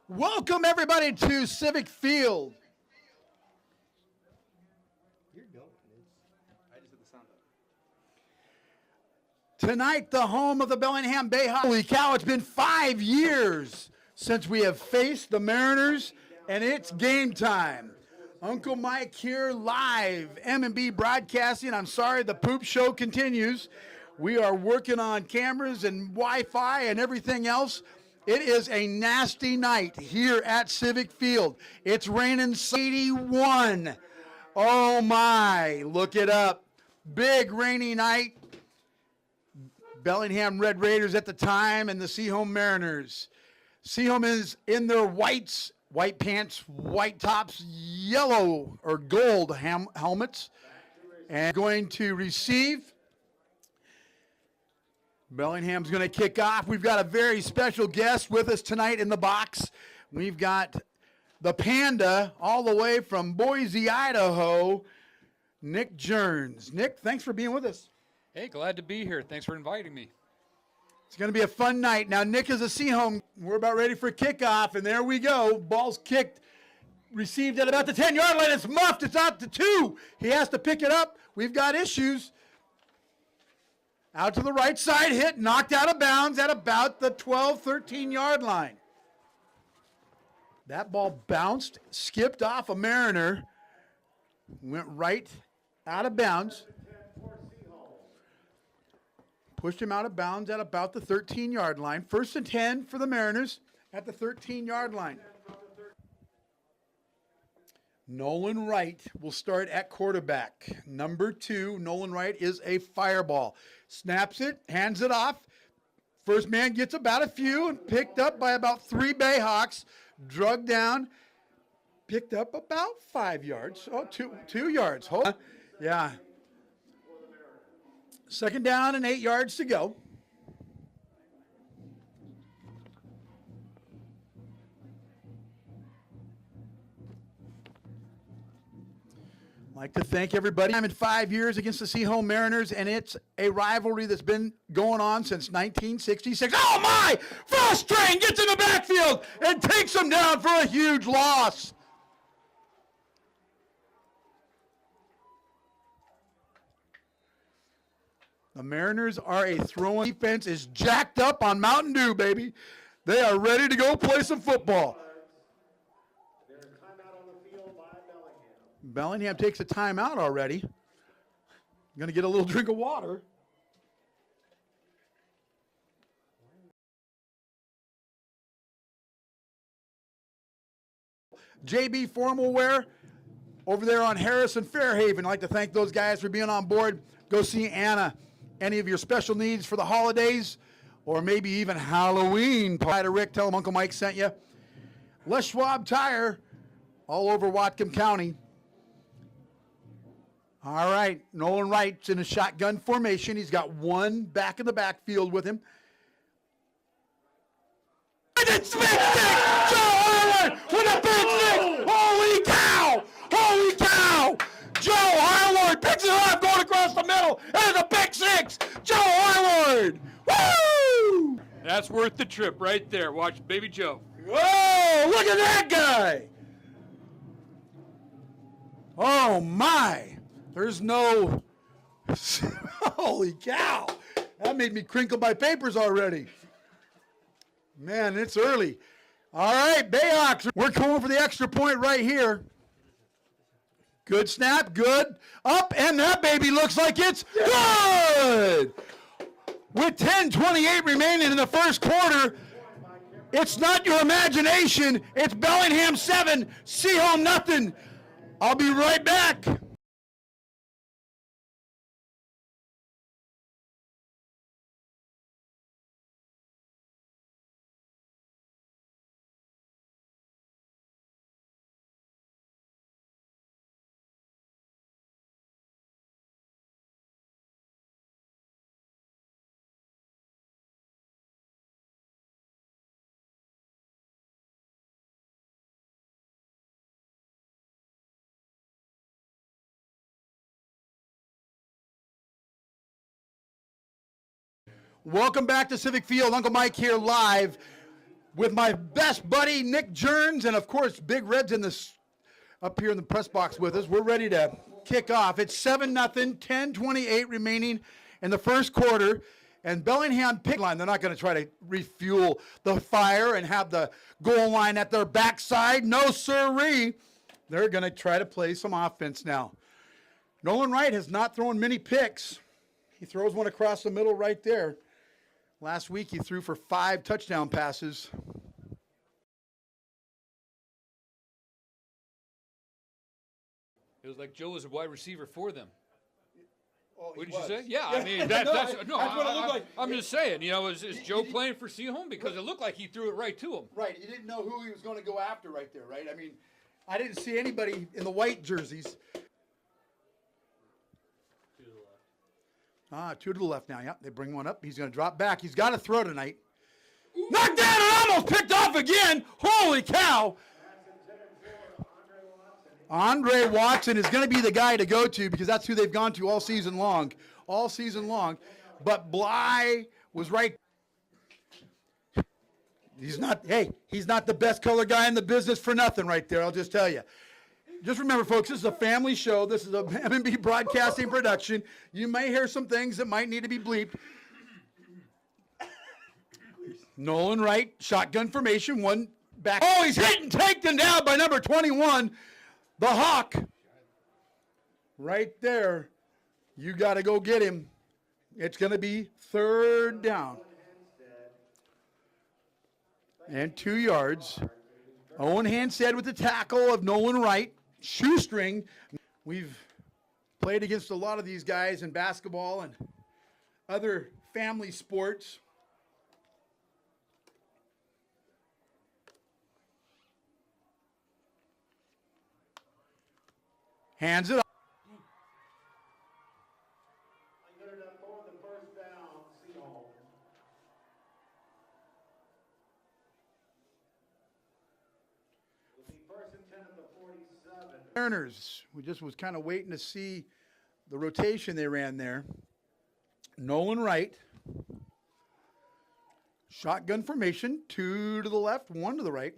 Welcome everybody to Civic Field. Tonight, the home of the Bellingham Bay Hawks. Holy cow, it's been 5 years since we have faced the Mariners, and it's game time. Uncle Mike here live, M&B Broadcasting. I'm sorry, the poop show continues. We are working on cameras and Wi-Fi and everything else. It is a nasty night here at Civic Field. It's raining 81. Oh my, look it up. Big rainy night. Bellingham Red Raiders at the time and the Sehome Mariners. Sehome is in their whites, white pants, white tops, yellow or gold helmets, and going to receive. Bellingham's going to kick off. We've got a very special guest with us tonight in the box. We've got the Panda all the way from Boise, Idaho, Nick Jerns. Nick, thanks for being with us. Hey, glad to be here. Thanks for inviting me. It's going to be a fun night. Now, Nick is a Sehome. We're about ready for kickoff, and there we go. Ball's kicked, received at about the 10-yard line. It's muffed. It's out to 2. He has to pick it up. We've got issues. Out to the right side, hit, knocked out of bounds at about the 12, 13-yard line. That ball bounced, skipped off a Mariner, went right out of bounds. Pushed him out of bounds at about the 13-yard line. 1st and 10 for the Mariners at the 13-yard line. Nolan Wright will start at quarterback. Number 2, Nolan Wright is a fireball. Snaps it, hands it off. First man gets about a few and picked up by about 3 Bayhawks. Drugged down, picked up about 5 yards. Oh, two yards. Hold on. Yeah. 2nd down and 8 yards to go. I'd like to thank everybody. I'm in 5 years against the Sehome Mariners, and it's a rivalry that's been going on since 1966. Oh my! Frost Train gets in the backfield and takes them down for a huge loss. The Mariners are a throwing defense is jacked up on Mountain Dew, baby. They are ready to go play some football. Bellingham takes a timeout already. Going to get a little drink of water. JB Formal Wear over there on Harris and Fairhaven. I'd like to thank those guys for being on board. Go see Anna. Any of your special needs for the holidays or maybe even Halloween. Hi to Rick, tell him Uncle Mike sent you. Les Schwab Tire all over Whatcom County. All right, Nolan Wright's in a shotgun formation. He's got one back in the backfield with him. And it's big stick! Joe Harwood with a big stick! Holy cow! Holy cow! Joe Harwood picks it up going across the middle. And it's a big 6! Joe Harwood! Woo! That's worth the trip right there. Watch Baby Joe. Whoa! Look at that guy! Oh my! There's no, holy cow. That made me crinkle my papers already. Man, it's early. All right, Bayhawks, we're going for the extra point right here. Good snap, good. Up, and that baby looks like it's good. With 10:28 remaining in the first quarter, it's not your imagination. It's Bellingham 7, Sehome nothing. I'll be right back. Welcome back to Civic Field. Uncle Mike here live. with my best buddy, Nick Jerns, and of course, Big Red's up here in the press box with us. We're ready to kick off. It's 7-0, 10:28 remaining in the first quarter. And Bellingham pick line, they're not going to try to refuel the fire and have the goal line at their backside. No sirree. They're going to try to play some offense now. Nolan Wright has not thrown many picks. He throws one across the middle right there. Last week he threw for 5 touchdown passes. It was like Joe was a wide receiver for them. Oh, What did you say? Yeah, I mean, that's what it looked like. I'm just saying, is Joe playing for Sehome? Because it looked like he threw it right to him. Right, you didn't know who he was going to go after right there, right? I mean, I didn't see anybody in the white jerseys. 2 to the left. 2 to the left now. Yeah, they bring one up. He's going to drop back. He's got to throw tonight. Knocked down and almost picked off again. Holy cow. Andre Watson is going to be the guy to go to because that's who they've gone to all season long. All season long. But Bly was right. He's not the best color guy in the business for nothing right there, I'll just tell you. Just remember, folks, this is a family show. This is a M&B broadcasting production. You may hear some things that might need to be bleeped. Nolan Wright, shotgun formation, one back. Oh, he's hit and taken down by number 21, the Hawk. Right there. You got to go get him. It's going to be 3rd down. And 2 yards. Owen Hanstead with the tackle of Nolan Wright. Shoestring. We've played against a lot of these guys in basketball and other family sports. Hands it off. For the first down, Sehome. Will be 1st and 10 at the 47. Mariners. We just was kind of waiting to see the rotation they ran there. Nolan Wright. Shotgun formation. 2 to the left, 1 to the right.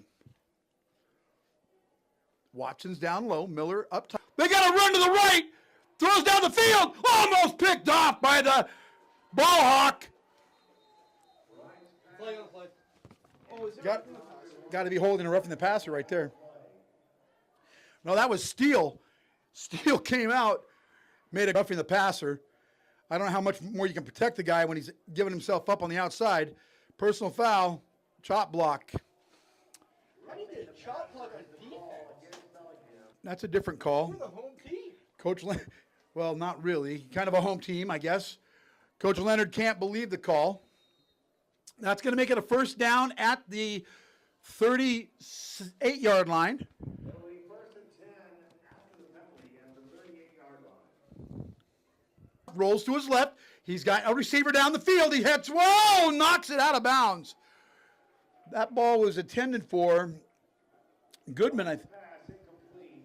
Watson's down low. Miller up top. They got to run to the right. Throws down the field. Almost picked off by the ball hawk. Play on play. Got to be holding a roughing the passer right there. No, that was Steele. Steele came out, made a roughing the passer. I don't know how much more you can protect the guy when he's giving himself up on the outside. Personal foul, chop block. How do you get a shot block on defense? That's a different call. We're the home team. Coach well, not really. Kind of a home team, I guess. Coach Leonard can't believe the call. That's going to make it a 1st down at the 38-yard line. It'll be 1st and 10 after the penalty at the 38-yard line. Rolls to his left. He's got a receiver down the field. He hits. Whoa! Knocks it out of bounds. That ball was intended for Goodman. Pass incomplete.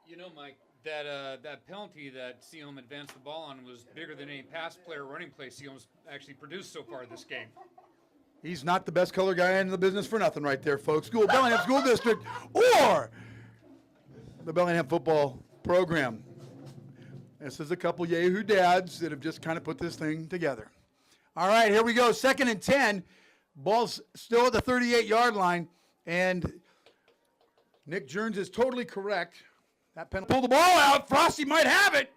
You know, Mike, that penalty that Sehome advanced the ball on was bigger than any pass play or running play Sehome's actually produced so far this game. He's not the best color guy in the business for nothing right there, folks. Bellingham School District or the Bellingham football program. This is a couple Yahoo dads that have just kind of put this thing together. All right, here we go. 2nd and 10. Ball's still at the 38-yard line. And Nick Jerns is totally correct. That penalty. Pull the ball out. Frosty might have it.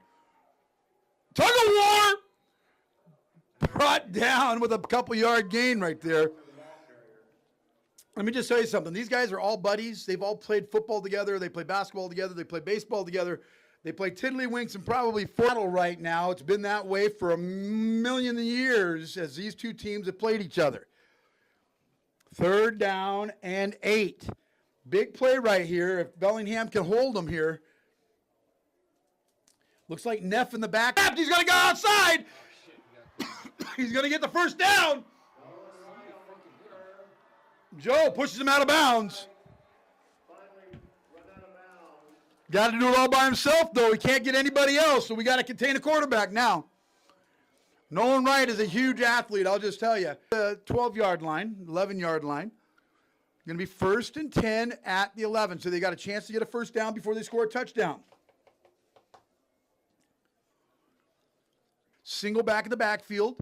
Tug of war. Brought down with a couple-yard gain right there. Let me just tell you something. These guys are all buddies. They've all played football together. They play basketball together. They play baseball together. They play tiddlywinks and probably battle right now. It's been that way for a million years as these two teams have played each other. 3rd down and 8. Big play right here. If Bellingham can hold them here. Looks like Neff in the back. He's going to go outside. He's going to get the 1st down. Joe pushes him out of bounds. Got to do it all by himself, though. He can't get anybody else, so we got to contain a quarterback now. Nolan Wright is a huge athlete, I'll just tell you. The 12-yard line, 11-yard line. Going to be 1st and 10 at the 11. So they got a chance to get a first down before they score a touchdown. Single back in the backfield.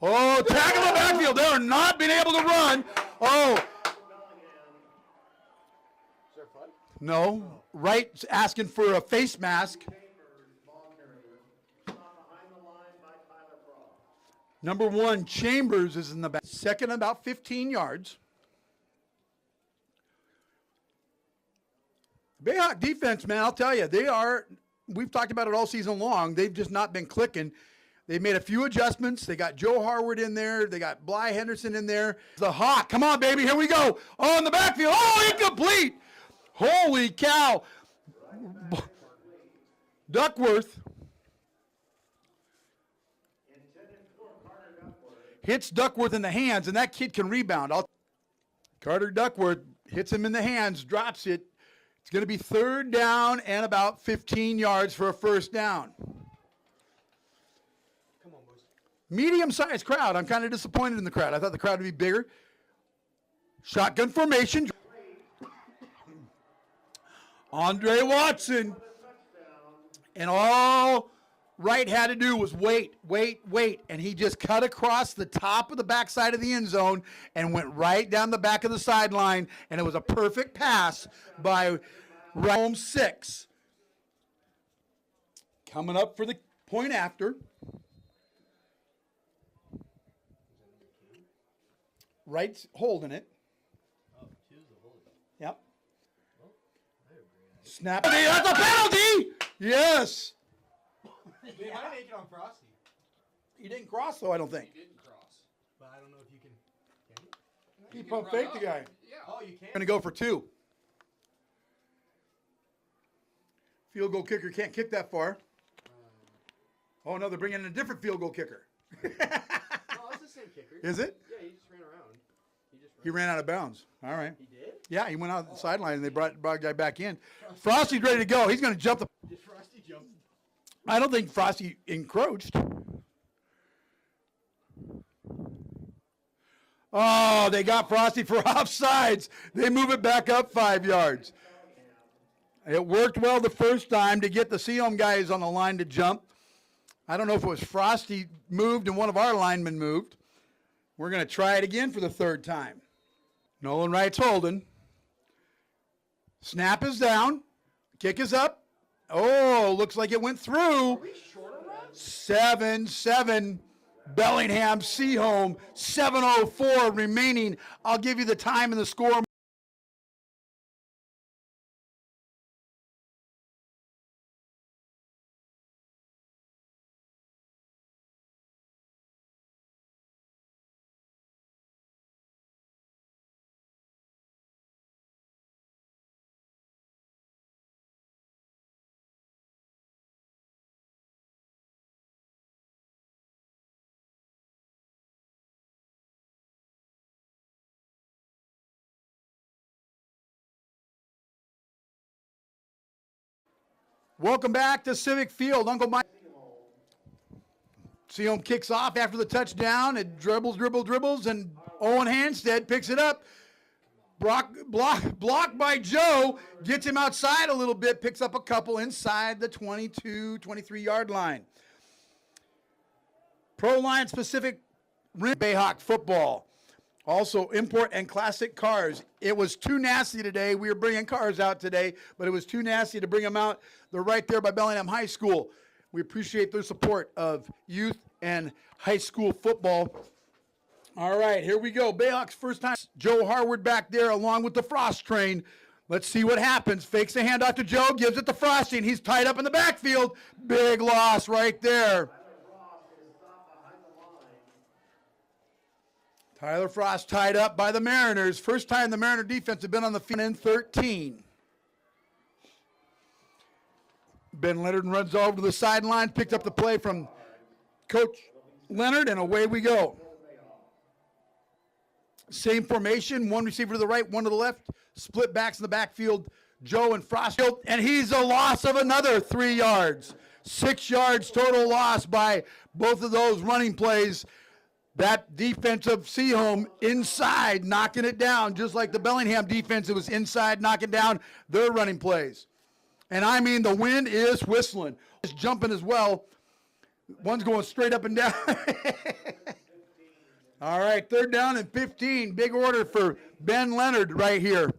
Oh, tackle in the backfield. They are not being able to run. Oh. Is there a flag? No. Wright's asking for a face mask. Number 1, Chambers is in the back. Second, about 15 yards. Bayhawk defense, man, I'll tell you, we've talked about it all season long. They've just not been clicking. They made a few adjustments. They got Joe Harward in there. They got Bly Henderson in there. The Hawk, come on, baby, here we go. Oh, in the backfield. Oh, incomplete. Holy cow. Duckworth hits Duckworth in the hands, and that kid can rebound. Carter Duckworth hits him in the hands, drops it. It's going to be 3rd down and about 15 yards for a first down. Come on, boys. Medium-sized crowd. I'm kind of disappointed in the crowd. I thought the crowd would be bigger. Shotgun formation. Andre Watson. And all Wright had to do was wait. And he just cut across the top of the backside of the end zone and went right down the back of the sideline. And it was a perfect pass by Rome 6. Coming up for the point after. Wright's holding it. Yep. Snap. That's a penalty! Yes. They might make it on Frosty. He didn't cross, though, I don't think. He didn't cross. But I don't know if you can. Can you? He You can pump run faked the up. guy. Yeah. Oh, you can. Going to go for 2. Field goal kicker can't kick that far. Oh, no, they're bringing in a different field goal kicker. No, it's the same kicker. Is it? Yeah, he just ran around. He ran out of bounds. All right. He did? Yeah, he went out the sideline, and they brought a guy back in. Frosty's ready to go. He's going to jump the... Did Frosty jump? I don't think Frosty encroached. Oh, they got Frosty for offsides. They move it back up 5 yards. It worked well the first time to get the Sehome guys on the line to jump. I don't know if it was Frosty moved and one of our linemen moved. We're going to try it again for the 3rd time. Nolan Wright's holding. Snap is down. Kick is up. Oh, looks like it went through. Are we short of that? 7-7 Bellingham Sehome. 7:04 remaining. I'll give you the time and the score. Welcome back to Civic Field. Uncle Mike. Sehome kicks off after the touchdown. It dribbles, and Owen Hanstead picks it up. Blocked by Joe, gets him outside a little bit, picks up a couple inside the 22, 23-yard line. Pro Line Specific Bayhawk football. Also, import and classic cars. It was too nasty today. We were bringing cars out today, but it was too nasty to bring them out. They're right there by Bellingham High School. We appreciate their support of youth and high school football. All right, here we go. Bayhawks first time. Joe Harward back there along with the Frost train. Let's see what happens. Fakes the handoff to Joe, gives it to Frosty, and he's tied up in the backfield. Big loss right there. Tyler Frost tied up by the Mariners. First time the Mariner defense had been on the field in 13. Ben Leonard runs over to the sideline, picked up the play from Coach Leonard, and away we go. Same formation, one receiver to the right, one to the left. Split backs in the backfield, Joe and Frost. And he's a loss of another 3 yards. 6 yards total loss by both of those running plays. That defense of Sehome inside, knocking it down, just like the Bellingham defense, it was inside, knocking down their running plays. And I mean, the wind is whistling. It's jumping as well. One's going straight up and down. All right, 3rd down and 15. Big order for Ben Leonard right here.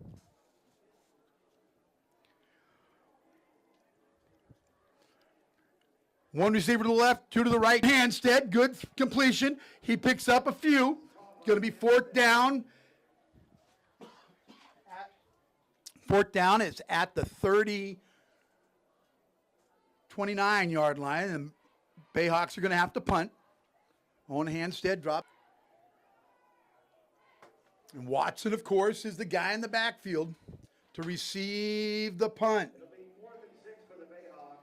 One receiver to the left, 2 to the right. Handstead, good completion. He picks up a few. Going to be 4th down. 4th down is at the 29-yard line, and Bayhawks are going to have to punt. Owen Handstead drop. And Watson, of course, is the guy in the backfield to receive the punt. It'll be 4th and 6 for the Bayhawks.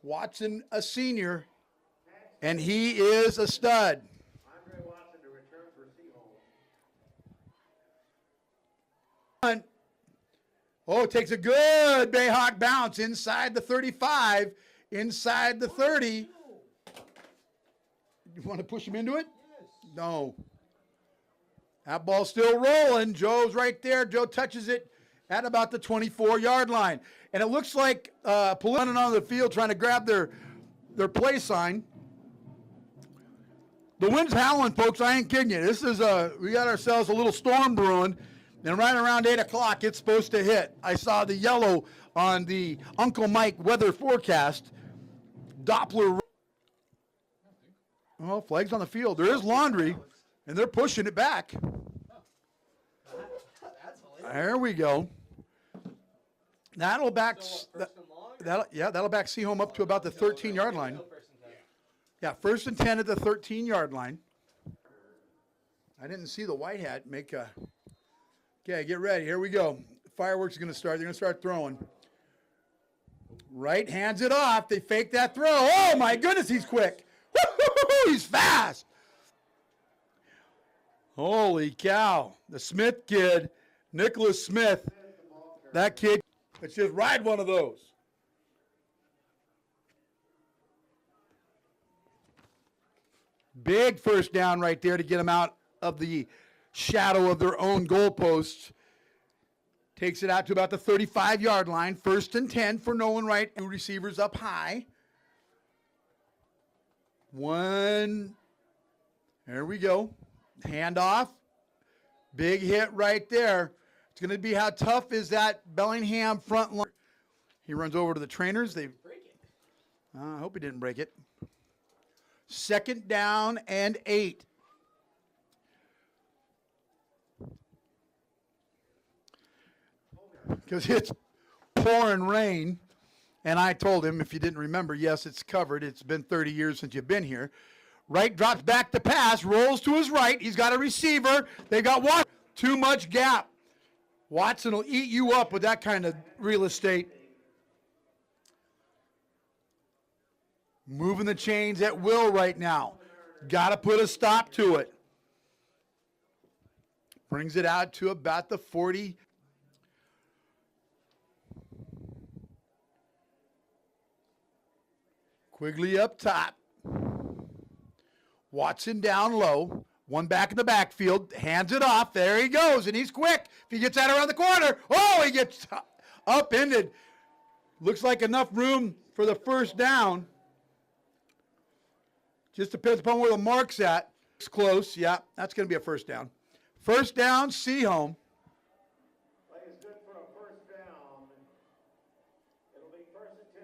Watson, a senior, and he is a stud. Andre Watson to return for Sehome. Punt. Oh, takes a good Bayhawk bounce inside the 35, inside the 30. You want to push him into it? Yes. No. That ball's still rolling. Joe's right there. Joe touches it at about the 24-yard line. And it looks like police running on the field trying to grab their play sign. The wind's howling, folks. I ain't kidding you. This is we got ourselves a little storm brewing. And right around 8 o'clock, it's supposed to hit. I saw the yellow on the Uncle Mike weather forecast. Doppler. Oh, flags on the field. There is laundry, and they're pushing it back. That's hilarious. There we go. That'll back. So what, first and long? That'll back Sehome up to about the 13-yard line. No first and 10. Yeah, 1st and 10 at the 13-yard line. I didn't see the white hat make a. Okay, get ready. Here we go. Fireworks are going to start. They're going to start throwing. Right, hands it off. They fake that throw. Oh, my goodness, he's quick. Woo-hoo-hoo-hoo, he's fast. Holy cow. The Smith kid, Nicholas Smith, that kid, let's just ride one of those. Big 1st down right there to get them out of the shadow of their own goalposts. Takes it out to about the 35-yard line. 1st and 10 for Nolan Wright. 2 receivers up high. 1. There we go. Handoff. Big hit right there. It's going to be how tough is that Bellingham front line. He runs over to the trainers. They. Break it. I hope he didn't break it. 2nd down and 8. Because it's pouring rain, and I told him, if you didn't remember, yes, it's covered. It's been 30 years since you've been here. Wright drops back to pass, rolls to his right. He's got a receiver. They got Watson. Too much gap. Watson will eat you up with that kind of real estate. Moving the chains at will right now. Got to put a stop to it. Brings it out to about the 40. Quigley up top. Watson down low. One back in the backfield. Hands it off. There he goes, and he's quick. If he gets out around the corner, oh, he gets upended. Looks like enough room for the 1st down. Just depends upon where the mark's at. It's close. Yeah, that's going to be a 1st down. 1st down, Sehome. Play is good for a 1st down. It'll be 1st and 10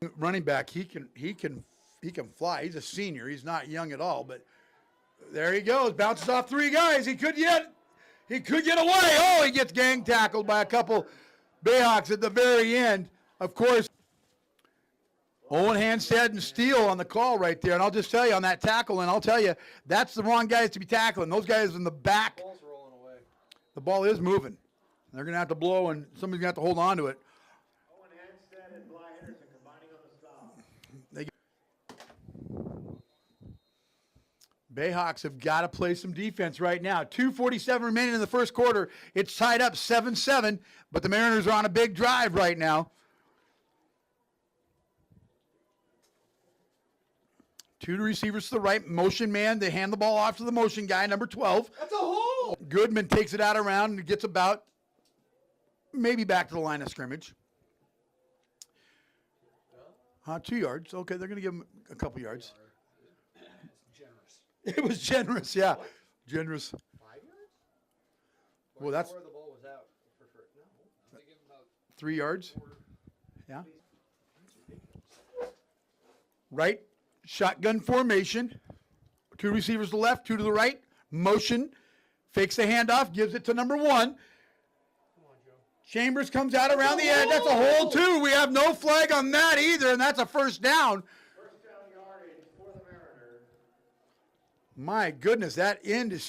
Sehome. Running back, he can fly. He's a senior. He's not young at all, but there he goes. Bounces off 3 guys. He could get away. Oh, he gets gang tackled by a couple Bayhawks at the very end. Of course, Owen Handstead and Steele on the call right there. And I'll just tell you on that tackle, and I'll tell you, that's the wrong guys to be tackling. Those guys in the back, Ball's rolling away. the ball is moving. They're going to have to blow, and somebody's going to have to hold on to it. Owen Handstead and Bly Henderson combining on the stop. Bayhawks have got to play some defense right now. 2:47 remaining in the first quarter. It's tied up 7-7, but the Mariners are on a big drive right now. Two receivers to the right. Motion man. They hand the ball off to the motion guy, number 12. That's a hole. Goodman takes it out around and gets about maybe back to the line of scrimmage. 2 yards. Okay, they're going to give him a couple yards. Generous. It was generous, yeah. Generous. 5 yards? Well, that's Where the ball was out. No. They give him about 3 yards. Yeah. Right. Shotgun formation. 2 receivers to the left, 2 to the right. Motion. Fakes the handoff, gives it to number 1. Chambers comes out around the edge. That's a hole, too. We have no flag on that either, and that's a first down. First down yardage for the Mariners. My goodness, that end is.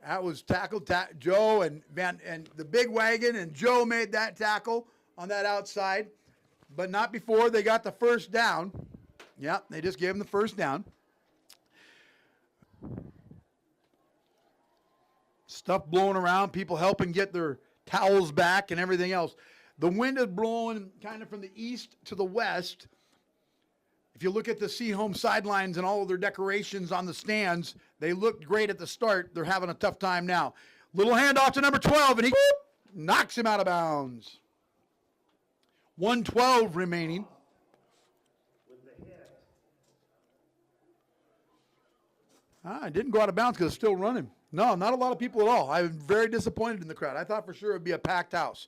That was tackled. Joe and the big wagon, and Joe made that tackle on that outside, but not before they got the first down. Yep, they just gave him the first down. Stuff blowing around, people helping get their towels back and everything else. The wind is blowing kind of from the east to the west. If you look at the Sehome sidelines and all of their decorations on the stands, they looked great at the start. They're having a tough time now. Little handoff to number 12, and he knocks him out of bounds. 1:12 remaining. With the hit. It didn't go out of bounds because it's still running. No, not a lot of people at all. I'm very disappointed in the crowd. I thought for sure it would be a packed house.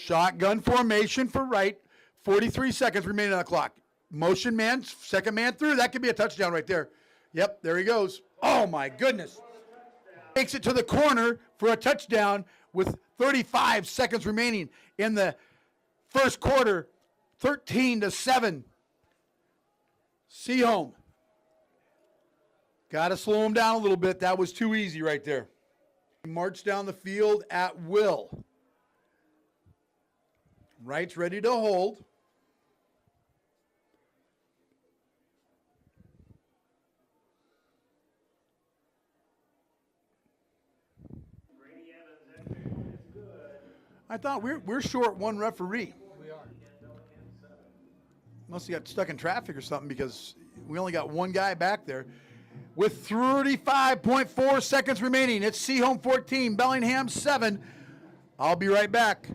Shotgun formation for right. 43 seconds remaining on the clock. Motion man, second man through. That could be a touchdown right there. Yep, there he goes. Oh, my goodness. Takes it to the corner for a touchdown with 35 seconds remaining in the first quarter. 13-7. Sehome. Got to slow him down a little bit. That was too easy right there. March down the field at will. Right's ready to hold. I thought we're short one referee. We are. Must have got stuck in traffic or something because we only got one guy back there. With 35.4 seconds remaining, it's Sehome 14, Bellingham 7. I'll be right back.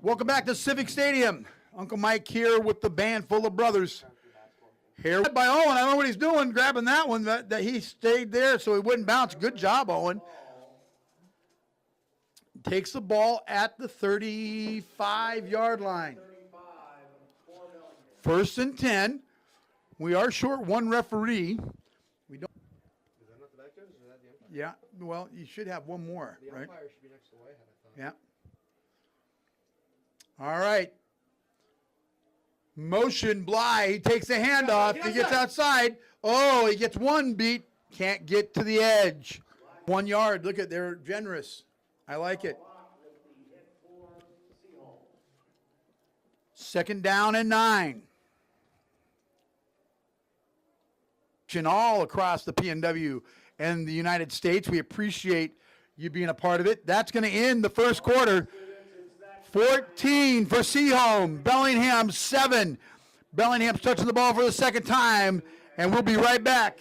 Welcome back to Civic Stadium. Uncle Mike here with the band full of brothers. Here by Owen. I don't know what he's doing, grabbing that one. That he stayed there so he wouldn't bounce. Good job, Owen. Takes the ball at the 35-yard line. 1st and 10. We are short one referee. We don't. Is that not the back judge? Is that the umpire? Yeah. Well, you should have one more, The right? umpire should be next to Whitehead, I thought. Yeah. All right. Motion Bly. He takes a handoff. He gets outside. Oh, he gets one beat. Can't get to the edge. 1 yard. Look at, they're generous. I like it. 2nd down and 9. All across the PNW and the United States. We appreciate you being a part of it. That's going to end the first quarter. 14 for Sehome. Bellingham 7. Bellingham's touching the ball for the second time, and we'll be right back.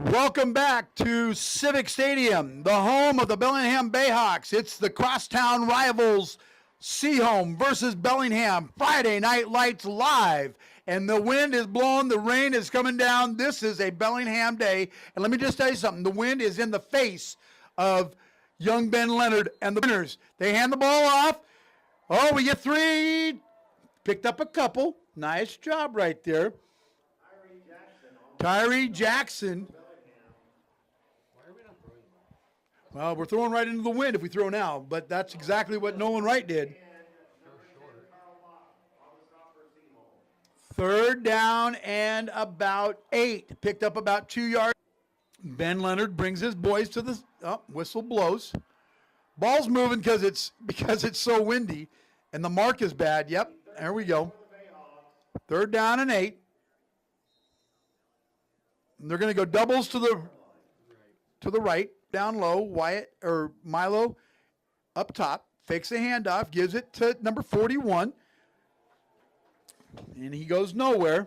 Welcome back to Civic Stadium, the home of the Bellingham Bayhawks. It's the crosstown rivals, Sehome versus Bellingham. Friday Night Lights live, and the wind is blowing, the rain is coming down. This is a Bellingham day, and let me just tell you something. The wind is in the face of young Ben Leonard and the winners. They hand the ball off. Oh, we get three. Picked up a couple. Nice job right there. Tyree Jackson. Well, we're throwing right into the wind if we throw now, but that's exactly what Nolan Wright did. Third down and about 8. Picked up about 2 yards. Ben Leonard brings his boys to the whistle blows. Ball's moving because it's so windy, and the mark is bad. Yep, there we go. Third down and 8. And they're going to go doubles to the right, down low. Wyatt or Milo up top, fakes a handoff, gives it to number 41, and he goes nowhere.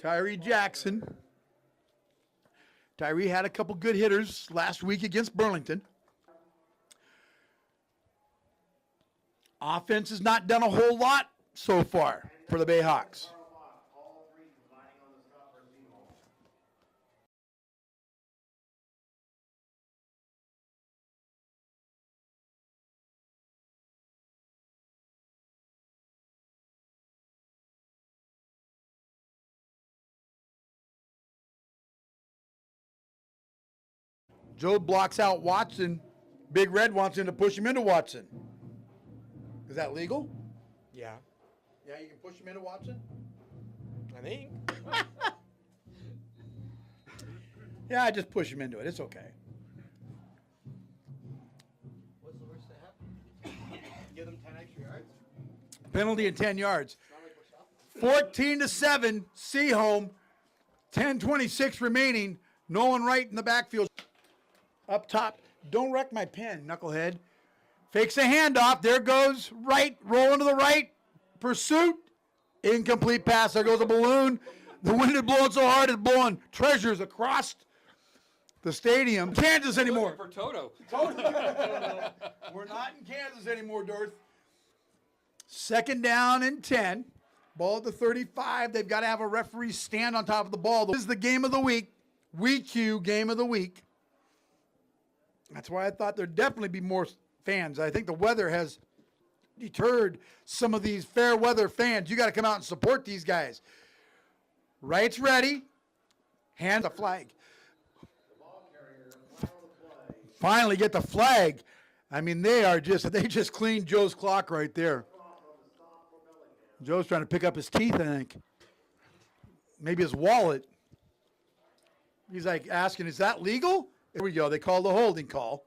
Tyree Jackson. Tyree had a couple good hitters last week against Burlington. Offense has not done a whole lot so far for the Bayhawks. Joe blocks out Watson. Big Red wants him to push him into Watson. Is that legal? Yeah, Yeah, you can push him into Watson? I think. Yeah, I just push him into it. It's okay. What's the worst that happened? Give them 10 extra yards? Penalty and 10 yards. Not like we're stopping. 14-7, Sehome. 10:26 remaining. Nolan Wright in the backfield. Up top. Don't wreck my pen, knucklehead. Fakes a handoff. There goes Wright. Rolling to the right. Pursuit. Incomplete pass. There goes a balloon. The wind is blowing so hard it's blowing treasures across the stadium. Kansas anymore. For Toto. We're not in Kansas anymore, Dorth. Second down and 10. Ball at the 35. They've got to have a referee stand on top of the ball. This is the game of the week. WeQ game of the week. That's why I thought there'd definitely be more fans. I think the weather has deterred some of these fair weather fans. You got to come out and support these guys. Wright's ready. Hand the flag. Finally get the flag. I mean, they just cleaned Joe's clock right there. Joe's trying to pick up his teeth, I think. Maybe his wallet. He's like asking, is that legal? Here we go. They called the holding call.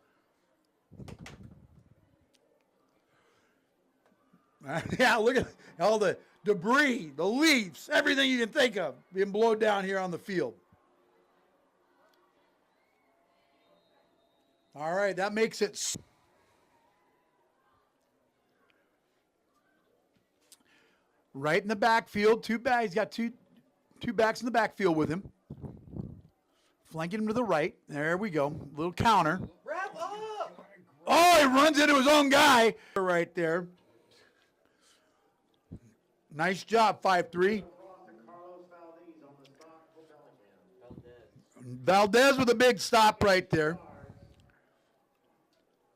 Yeah, look at all the debris, the leaves, everything you can think of being blown down here on the field. All right, that makes it. Right in the backfield, he's got two backs in the backfield with him. Flanking him to the right. There we go. Little counter. Wrap up! Oh, he runs into his own guy. Right there. Nice job, 5-3. Valdez with a big stop right there.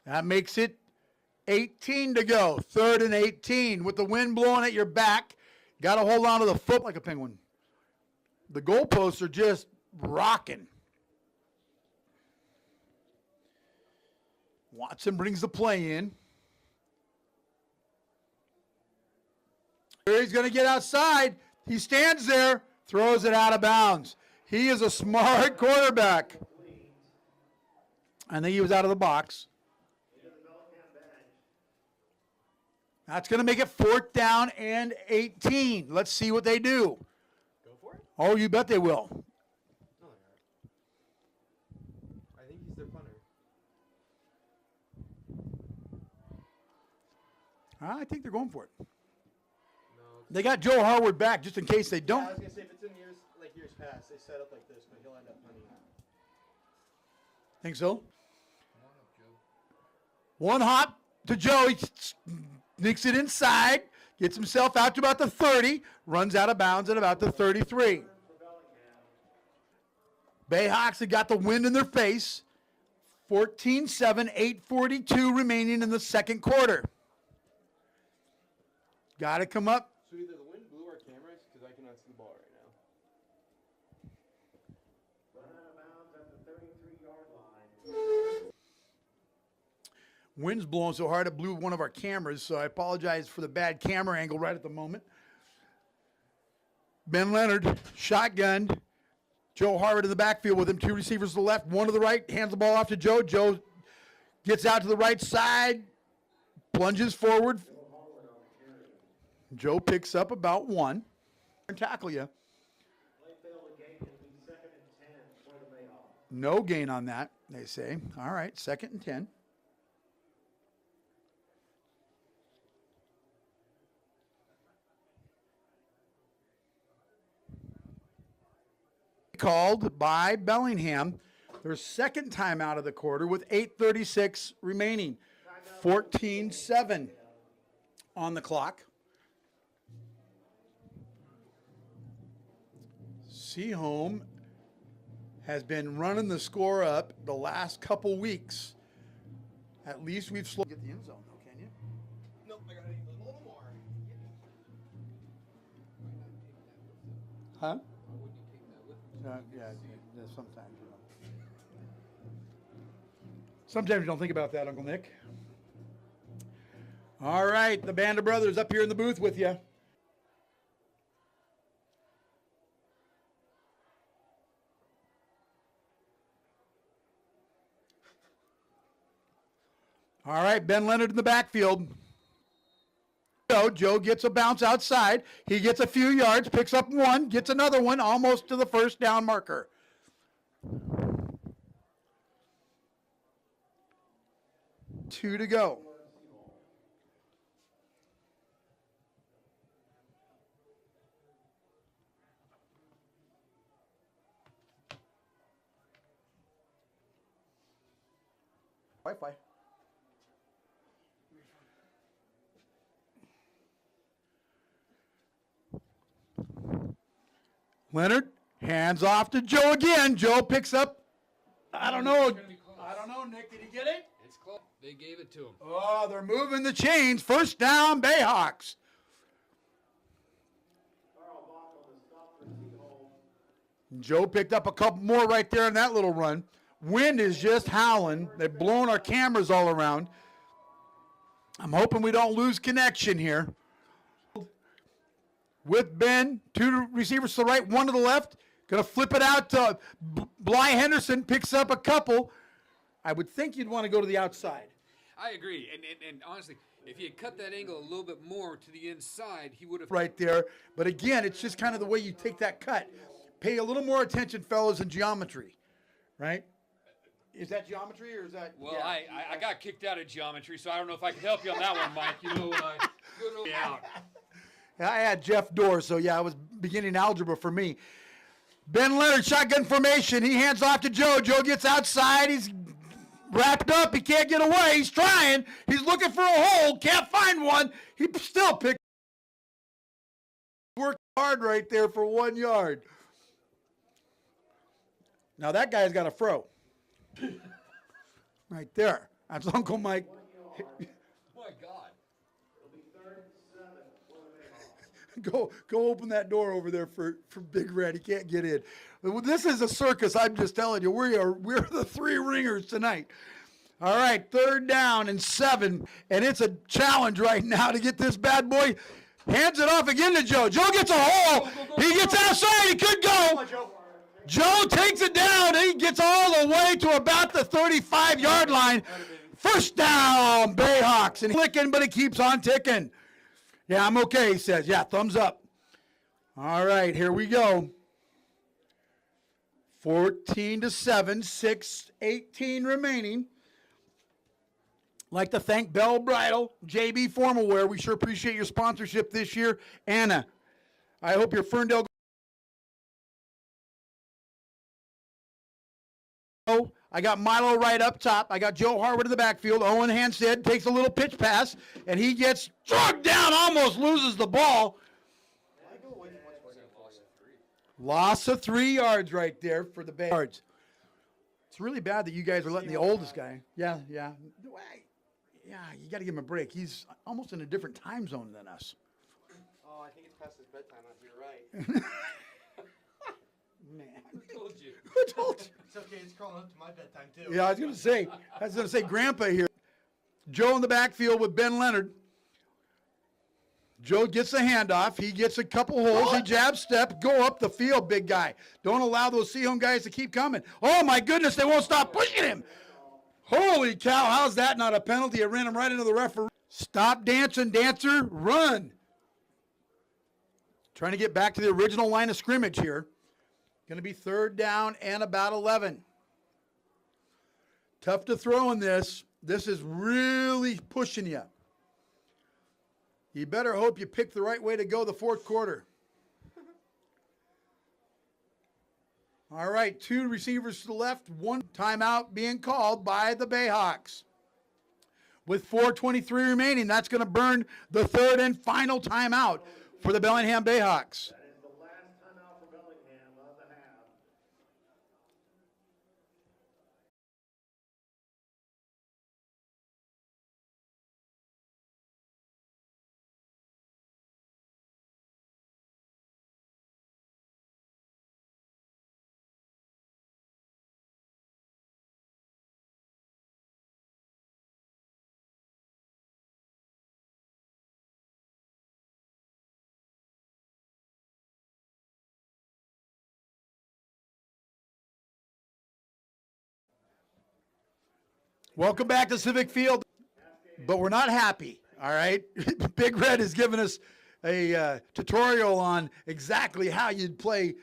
That makes it 18 to go. 3rd and 18. With the wind blowing at your back, got to hold on to the foot like a penguin. The goalposts are just rocking. Watson brings the play in. He's going to get outside. He stands there, throws it out of bounds. He is a smart quarterback. I think he was out of the box. That's going to make it 4th down and 18. Let's see what they do. Go for it? Oh, you bet they will. No, they aren't. I think he's their punter. I think they're going for it. No. They got Joe Harwood back just in case they Yeah, I don't. was gonna say if it's in years past, unless they set up like this, but he'll end up punting. Think so? One hop to Joe. He sneaks it inside, gets himself out to about the 30, runs out of bounds at about the 33. Bayhawks have got the wind in their face. 14-7, 8:42 remaining in the second quarter. Got to come up. So either the wind blew our cameras, because I cannot see the ball right now. Run out of bounds at the 33-yard line. Wind's blowing so hard it blew one of our cameras, so I apologize for the bad camera angle right at the moment. Ben Leonard, shotgun. Joe Harvard in the backfield with him. Two receivers to the left, one to the right. Hands the ball off to Joe. Joe gets out to the right side, plunges forward. Joe picks up about one and tackle you. Play failed again. It'll be 2nd and 10 for the Bayhawks. No gain on that, they say. All right, 2nd and 10. Called by Bellingham. Their second time out of the quarter with 8:36 remaining. 14-7 on the clock. Sehome has been running the score up the last couple weeks. At least we've slowed. Get the end zone, though, can you? Nope, I got a little more. Huh? Yeah, sometimes, you know. Sometimes you don't think about that, Uncle Nick. All right, the band of brothers up here in the booth with you. All right, Ben Leonard in the backfield. Joe gets a bounce outside. He gets a few yards, picks up one, gets another one, almost to the first down marker. Two to go. Wi-Fi. Leonard, hands off to Joe again. Joe picks up, I don't know, Nick, did he get it? It's close. They gave it to him. Oh, they're moving the chains. First down, Bayhawks. Carl Bach on the stop for Sehome. Joe picked up a couple more right there in that little run. Wind is just howling. They've blown our cameras all around. I'm hoping we don't lose connection here. With Ben, two receivers to the right, one to the left. Going to flip it out to Bly Henderson, picks up a couple. I would think you'd want to go to the outside. I agree. And honestly, if he had cut that angle a little bit more to the inside, he would have. Right there. But again, it's just kind of the way you take that cut. Pay a little more attention, fellas, in geometry, right? Is that geometry or is that? Well, yeah. I got kicked out of geometry, so I don't know if I can help you on that one, Mike. You know, good out. I had Jeff Dorr, so yeah, it was beginning algebra for me. Ben Leonard, shotgun formation. He hands off to Joe. Joe gets outside. He's wrapped up. He can't get away. He's trying. He's looking for a hole. Can't find one. He still picked. Worked hard right there for 1 yard. Now that guy's got a fro. Right there. That's Uncle Mike. My God. It'll be 3rd and 7 for the Bayhawks. Go open that door over there for Big Red. He can't get in. This is a circus, I'm just telling you. We're the three ringers tonight. All right, 3rd down and 7, and it's a challenge right now to get this bad boy. Hands it off again to Joe. Joe gets a hole. He gets outside. He could go. Joe takes it down. He gets all the way to about the 35-yard line. First down, Bayhawks. And clicking, but it keeps on ticking. Yeah, I'm okay, he says. Yeah, thumbs up. All right, here we go. 14-7, 6:18 remaining. Like to thank Bell Bridal, JB Formal Wear. We sure appreciate your sponsorship this year. Anna, I hope your Ferndale Oh, I got Milo right up top. I got Joe Harwood in the backfield. Owen Hanstead takes a little pitch pass, and he gets struck down, almost loses the ball. I go away from what's working for you. Loss of 3 yards right there for the Bears. It's really bad that you guys are letting the oldest guy. Yeah. Yeah, you got to give him a break. He's almost in a different time zone than us. Oh, I think it's past his bedtime. You're right. Man. Who told you? Who told you? It's okay. It's crawling up to my bedtime too. Yeah, I was gonna say Grandpa here. Joe in the backfield with Ben Leonard. Joe gets the handoff. He gets a couple holes. He jab step. Go up the field, big guy. Don't allow those Sehome guys to keep coming. Oh, my goodness, they won't stop pushing him. Holy cow, how's that not a penalty? It ran him right into the referee. Stop dancing, dancer. Run. Trying to get back to the original line of scrimmage here. Going to be 3rd down and about 11. Tough to throw in this. This is really pushing you. You better hope you pick the right way to go the 4th quarter. All right, 2 receivers to the left, 1 timeout being called by the Bayhawks. With 4:23 remaining, that's going to burn the 3rd and final timeout for the Bellingham Bayhawks. That is the last timeout for Bellingham of the half. Welcome back to Civic Field, but we're not happy, all right? Big Red has given us a tutorial on exactly how you'd play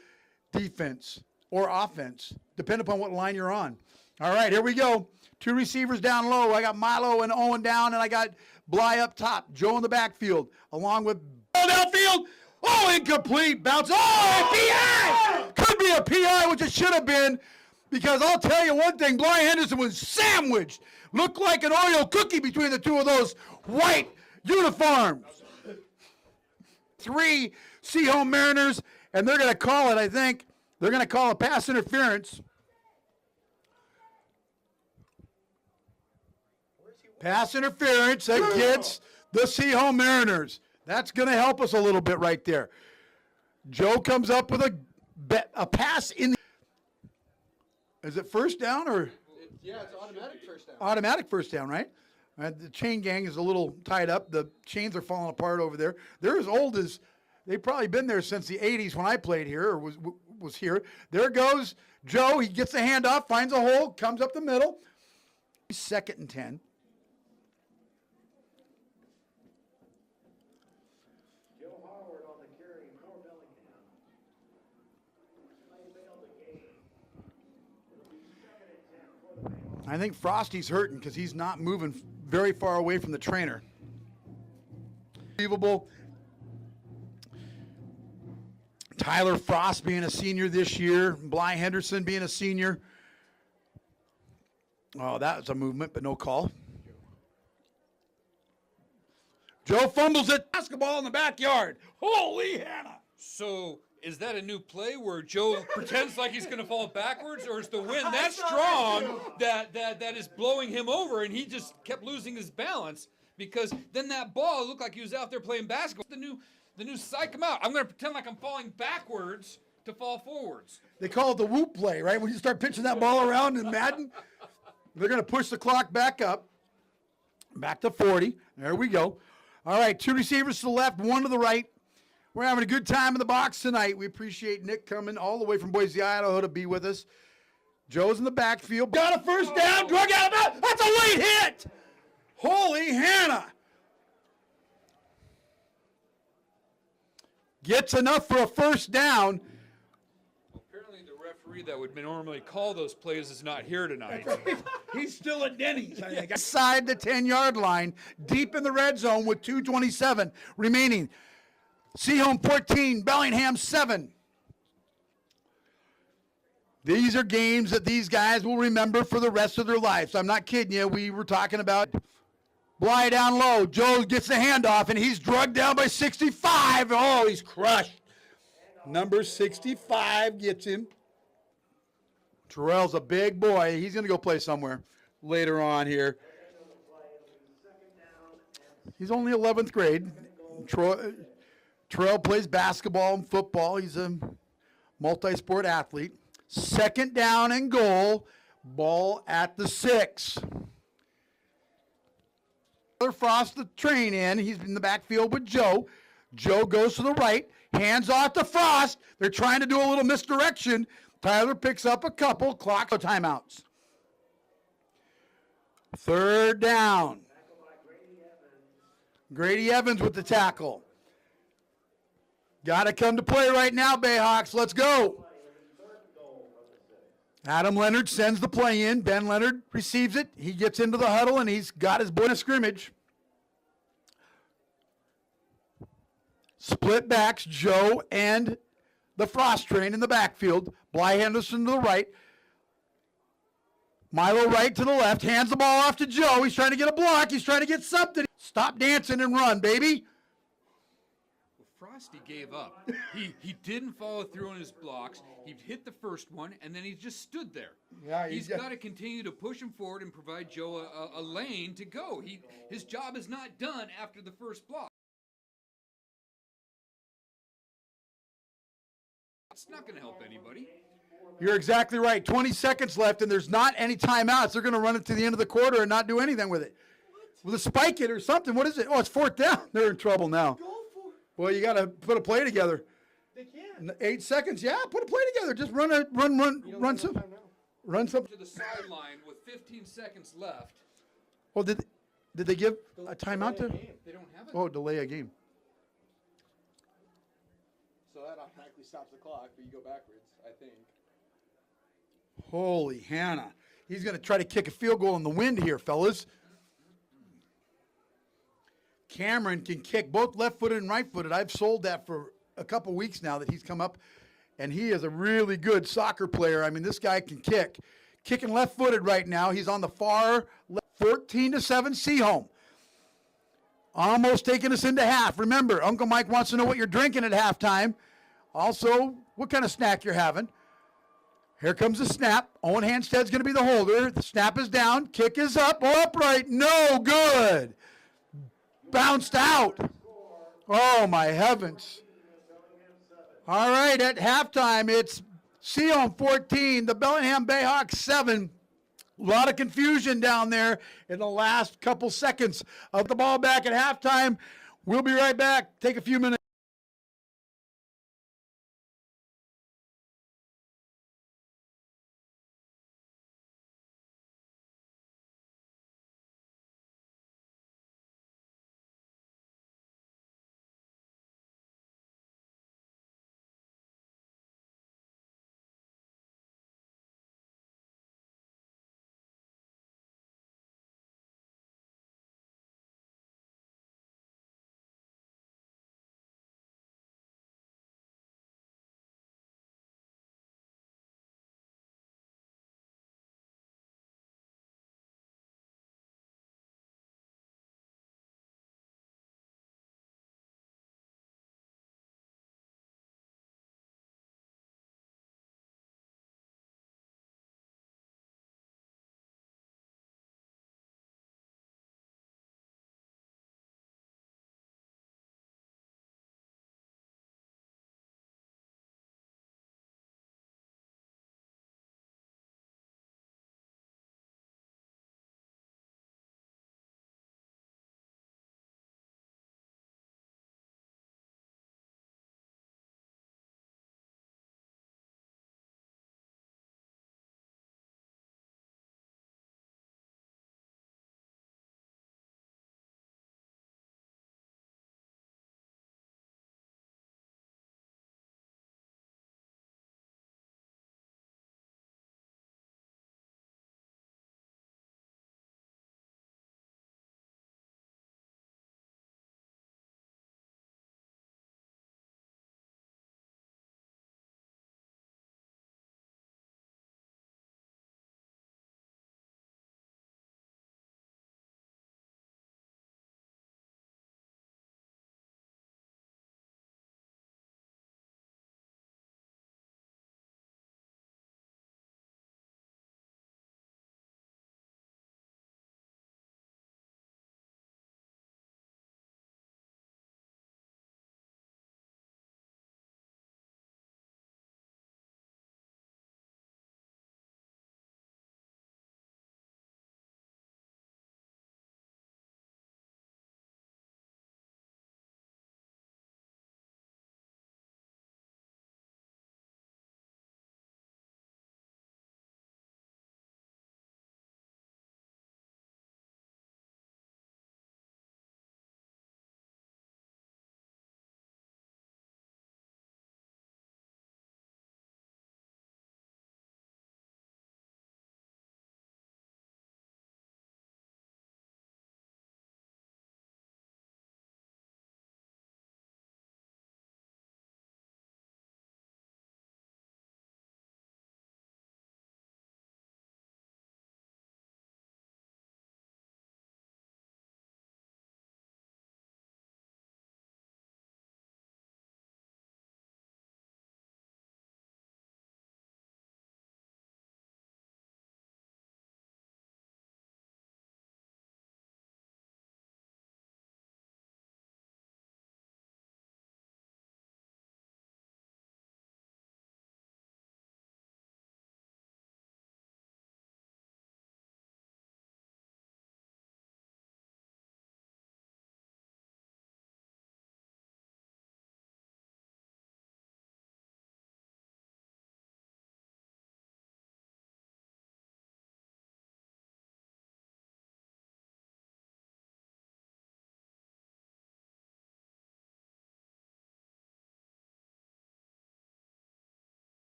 defense or offense, depending upon what line you're on. All right, here we go. 2 receivers down low. I got Milo and Owen down, and I got Bly up top. Joe in the backfield, along with ball downfield. Oh, incomplete. Bounce. Oh, PI! Could be a PI, which it should have been. Because I'll tell you one thing, Bly Henderson was sandwiched. Looked like an Oreo cookie between the 2 of those white uniforms. 3 Sehome Mariners, and they're going to call it, I think. They're going to call a pass interference. Pass interference against the Sehome Mariners. That's going to help us a little bit right there. Joe comes up with a pass in the... Is it 1st down or? Yeah, it's automatic first down. Automatic 1st down, right? The chain gang is a little tied up. The chains are falling apart over there. They're as old as, they've probably been there since the 80s when I played here or was here. There goes Joe. He gets the handoff, finds a hole, comes up the middle. 2nd and 10. Joe Harwood on the carry for Bellingham. They failed the game. It'll be 2nd and 10 for the Bayhawks. I think Frosty's hurting because he's not moving very far away from the trainer. Unbelievable. Tyler Frost being a senior this year. Bly Henderson being a senior. Oh, that was a movement, but no call. Joe fumbles it. Basketball in the backyard. Holy Hannah. So is that a new play where Joe pretends like he's going to fall backwards, or is the wind that strong that is blowing him over, and he just kept losing his balance? Because then that ball looked like he was out there playing basketball. The new psych him out. I'm going to pretend like I'm falling backwards to fall forwards. They call it the whoop play, right? When you start pitching that ball around in Madden, they're going to push the clock back up, back to 40. There we go. All right, 2 receivers to the left, 1 to the right. We're having a good time in the box tonight. We appreciate Nick coming all the way from Boise, Idaho to be with us. Joe's in the backfield. Got a 1st down, drug out of bounds. That's a late hit. Holy Hannah. Gets enough for a 1st down. Apparently the referee that would normally call those plays is not here tonight. He's still at Denny's, I think. Inside the 10-yard line, deep in the red zone with 2:27 remaining. Sehome 14, Bellingham 7. These are games that these guys will remember for the rest of their lives. I'm not kidding you. We were talking about Bly down low. Joe gets the handoff, and he's drugged down by 65. Oh, he's crushed. Number 65 gets him. Terrell's a big boy. He's going to go play somewhere later on here. He's only 11th grade. Terrell plays basketball and football. He's a multi-sport athlete. Second down and goal. Ball at the 6. Frost the train in. He's in the backfield with Joe. Joe goes to the right. Hands off to Frost. They're trying to do a little misdirection. Tyler picks up a couple. Clock timeouts. Third down. Grady Evans with the tackle. Got to come to play right now, Bayhawks. Let's go. Adam Leonard sends the play in. Ben Leonard receives it. He gets into the huddle, and he's got his boy in a scrimmage. Split backs, Joe and the Frost train in the backfield. Bly Henderson to the right. Milo right to the left. Hands the ball off to Joe. He's trying to get a block. He's trying to get something. Stop dancing and run, baby. Frosty gave up. He didn't follow through on his blocks. He hit the first one, and then he just stood there. Yeah, he's got to continue to push him forward and provide Joe a lane to go. His job is not done after the first block. It's not going to help anybody. You're exactly right. 20 seconds left, and there's not any timeouts. They're going to run it to the end of the quarter and not do anything with it. Will it spike it or something? What is it? Oh, it's fourth down. They're in trouble now. Well, you got to put a play together. They can't. 8 seconds. Yeah, put a play together. Just run some. Run some. To the sideline with 15 seconds left. Well, did they give a timeout to? They don't have it. Oh, delay a game. So that automatically stops the clock, but you go backwards, I think. Holy Hannah. He's going to try to kick a field goal in the wind here, fellas. Cameron can kick both left-footed and right-footed. I've sold that for a couple weeks now that he's come up, and he is a really good soccer player. I mean, this guy can kick. Kicking left-footed right now. He's on the far left, 14-7 Sehome. Almost taking us into half. Remember, Uncle Mike wants to know what you're drinking at halftime. Also, what kind of snack you're having. Here comes the snap. Owen Hanstead's going to be the holder. The snap is down. Kick is up. Upright. No good. Bounced out. Oh, my heavens. All right, at halftime, it's Sehome 14, the Bellingham Bayhawks 7. A lot of confusion down there in the last couple seconds of the ball back at halftime. We'll be right back. Take a few minutes.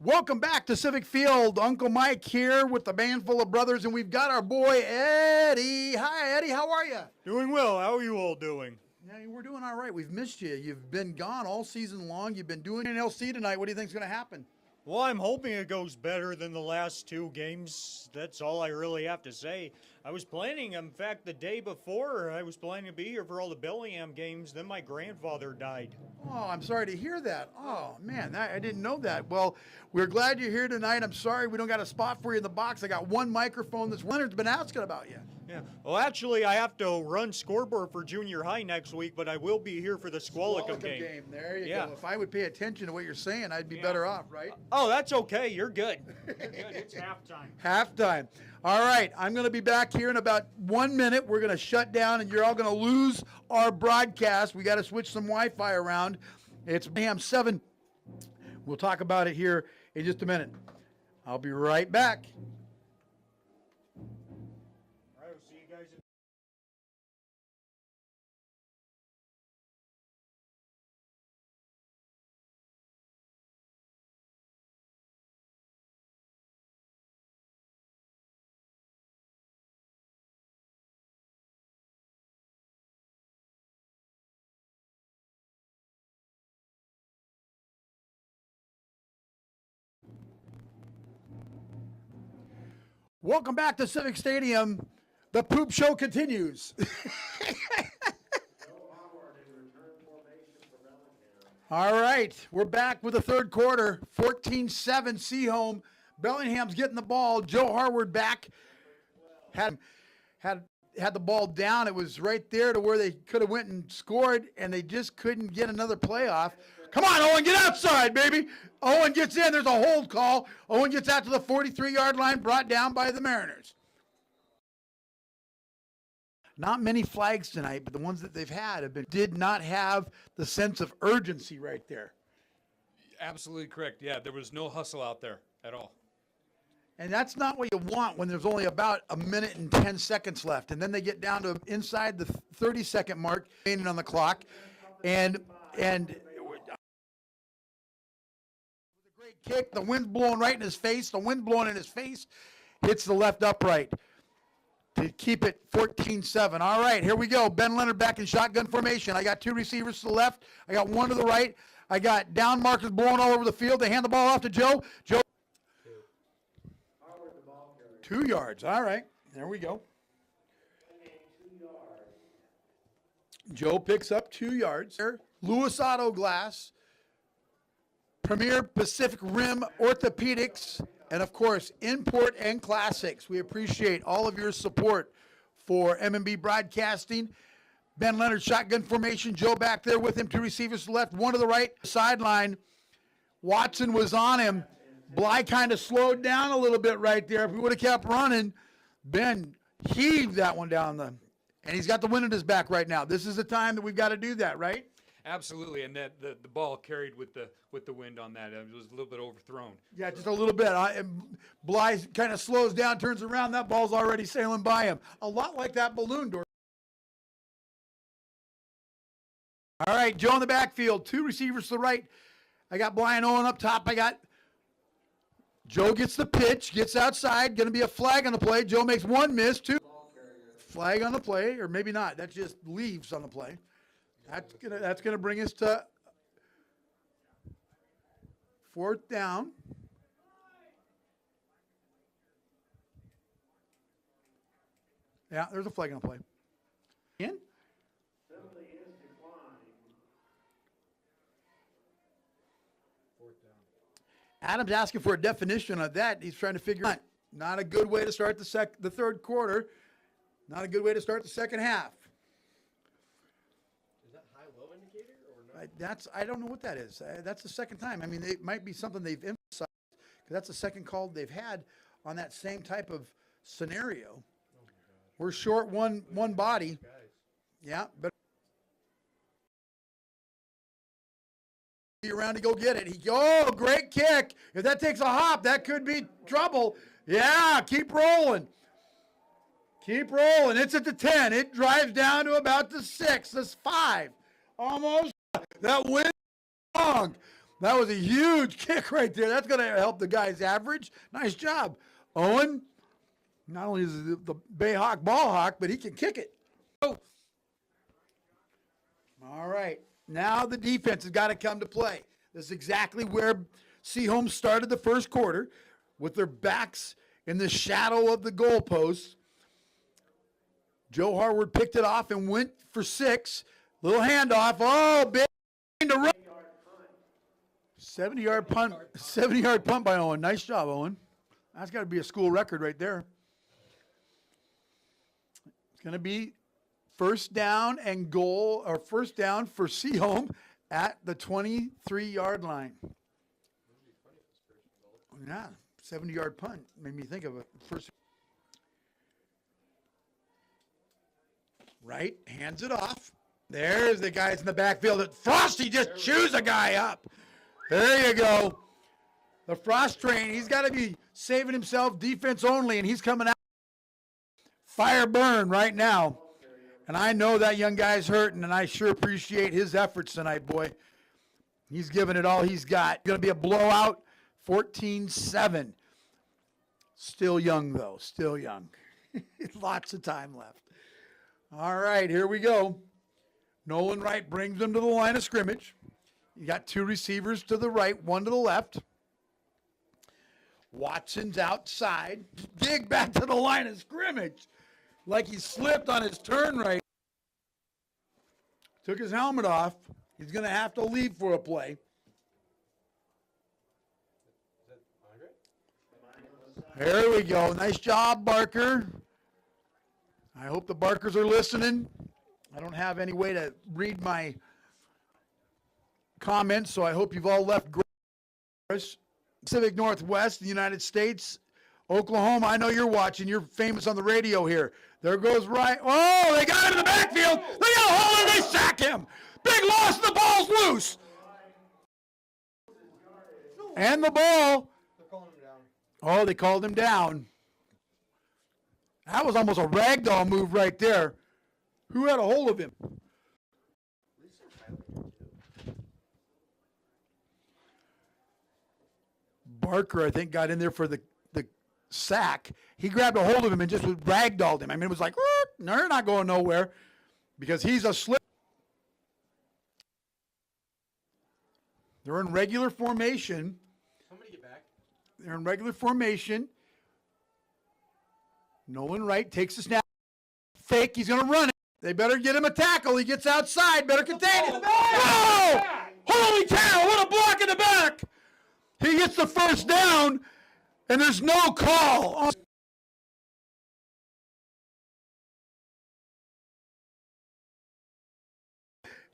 Welcome back to Civic Field. Uncle Mike here with the band full of brothers, and we've got our boy Eddie. Hi, Eddie. How are you? Doing well. How are you all doing? Yeah, we're doing all right. We've missed you. You've been gone all season long. You've been doing an LC tonight. What do you think's going to happen? Well, I'm hoping it goes better than the last two games. That's all I really have to say. I was planning, in fact, the day before, I was planning to be here for all the Bellingham games. Then my grandfather died. Oh, I'm sorry to hear that. Oh, man, I didn't know that. Well, we're glad you're here tonight. I'm sorry we don't got a spot for you in the box. I got one microphone that's Leonard's been asking about you. Yeah. Well, actually, I have to run scoreboard for junior high next week, but I will be here for the Squalicum game. There you Yeah. go. If I would pay attention to what you're saying, I'd be better off, right? Oh, that's okay. You're good. You're good. It's halftime. Halftime. All right, I'm going to be back here in about 1 minute. We're going to shut down, and you're all going to lose our broadcast. We got to switch some Wi-Fi around. It's Bellingham 7. We'll talk about it here in just a minute. I'll be right back. All right, we'll see you guys in Welcome back to Civic Stadium. The poop show continues. All right, we're back with the third quarter. 14-7 Sehome. Bellingham's getting the ball. Joe Harward back. Had the ball down. It was right there to where they could have went and scored, and they just couldn't get another play off. Come on, Owen, get outside, baby. Owen gets in. There's a hold call. Owen gets out to the 43-yard line, brought down by the Mariners. Not many flags tonight, but the ones that they've had did not have the sense of urgency right there. Absolutely correct. Yeah, there was no hustle out there at all. And that's not what you want when there's only about a minute and 10 seconds left. And then they get down to inside the 30-second mark, remaining on the clock. And with a great kick, the wind's blowing right in his face. The wind blowing in his face hits the left upright to keep it 14-7. All right, here we go. Ben Leonard back in shotgun formation. I got two receivers to the left. I got one to the right. I got down markers blowing all over the field. They hand the ball off to Joe. 2 yards. All right. There we go. Joe picks up 2 yards. Lewis Auto Glass, Premier Pacific Rim Orthopedics, and of course, Import and Classics. We appreciate all of your support for M&B Broadcasting. Ben Leonard, shotgun formation. Joe back there with him. Two receivers to the left, one to the right. Sideline. Watson was on him. Bly kind of slowed down a little bit right there. If we would have kept running, Ben heaved that one down and he's got the wind at his back right now. This is the time that we've got to do that, right? Absolutely, and that the ball carried with the wind on that. It was a little bit overthrown. Yeah, just a little bit. Bly kind of slows down, turns around. That ball's already sailing by him. A lot like that balloon door. All right, Joe in the backfield. Two receivers to the right. I got Brian Owen up top. I got Joe gets the pitch, gets outside. Going to be a flag on the play. Joe makes one miss, two. Flag on the play, or maybe not. That just leaves on the play. That's gonna bring us to fourth down. Yeah, there's a flag on the play. In? Adam's asking for a definition of that. He's trying to figure out. Not a good way to start the third quarter. Not a good way to start the second half. Is that high-low indicator or not? I don't know what that is. That's the second time. I mean, it might be something they've emphasized because that's the second call they've had on that same type of scenario. We're short one body. Yeah, but around to go get it. Great kick. If that takes a hop, that could be trouble. Yeah, keep rolling. Keep rolling. It's at the 10. It drives down to about the 6. That's 5. Almost. That wind long. That was a huge kick right there. That's going to help the guy's average. Nice job. Owen, not only is he the Bayhawk ball hawk, but he can kick it. Oh. All right. Now the defense has got to come to play. This is exactly where Sehome started the first quarter, with their backs in the shadow of the goalposts. Joe Harward picked it off and went for 6. Little handoff. Oh, big to run. 70-yard punt. 70-yard punt by Owen. Nice job, Owen. That's got to be a school record right there. It's going to be first down and goal, or first down for Sehome at the 23-yard line. Yeah, 70-yard punt. Made me think of it. First. Right, hands it off. There's the guys in the backfield. Frosty just chews a guy up. There you go. The Frost train, he's got to be saving himself defense only, and he's coming out. Fire burn right now. And I know that young guy's hurting, and I sure appreciate his efforts tonight, boy. He's giving it all he's got. Going to be a blowout, 14-7. Still young, though. Still young. Lots of time left. All right, here we go. Nolan Wright brings them to the line of scrimmage. You got 2 receivers to the right, 1 to the left. Watson's outside. Dig back to the line of scrimmage. Like he slipped on his turn right. Took his helmet off. He's going to have to leave for a play. There we go. Nice job, Barker. I hope the Barkers are listening. I don't have any way to read my comments, so I hope you've all left. Pacific Northwest, the United States, Oklahoma. I know you're watching. You're famous on the radio here. There goes right. Oh, they got him in the backfield. They got a hole and they sack him. Big loss. The ball's loose. And the ball. Oh, they called him down. That was almost a ragdoll move right there. Who had a hold of him? Barker, I think, got in there for the sack. He grabbed a hold of him and just ragdolled him. I mean, it was like, no, you're not going nowhere, because he's a slip. They're in regular formation. Somebody get back. They're in regular formation. Nolan Wright takes the snap. Fake, he's going to run it. They better get him a tackle. He gets outside. Better contain him. Oh! Holy cow, what a block in the back. He gets the first down, and there's no call.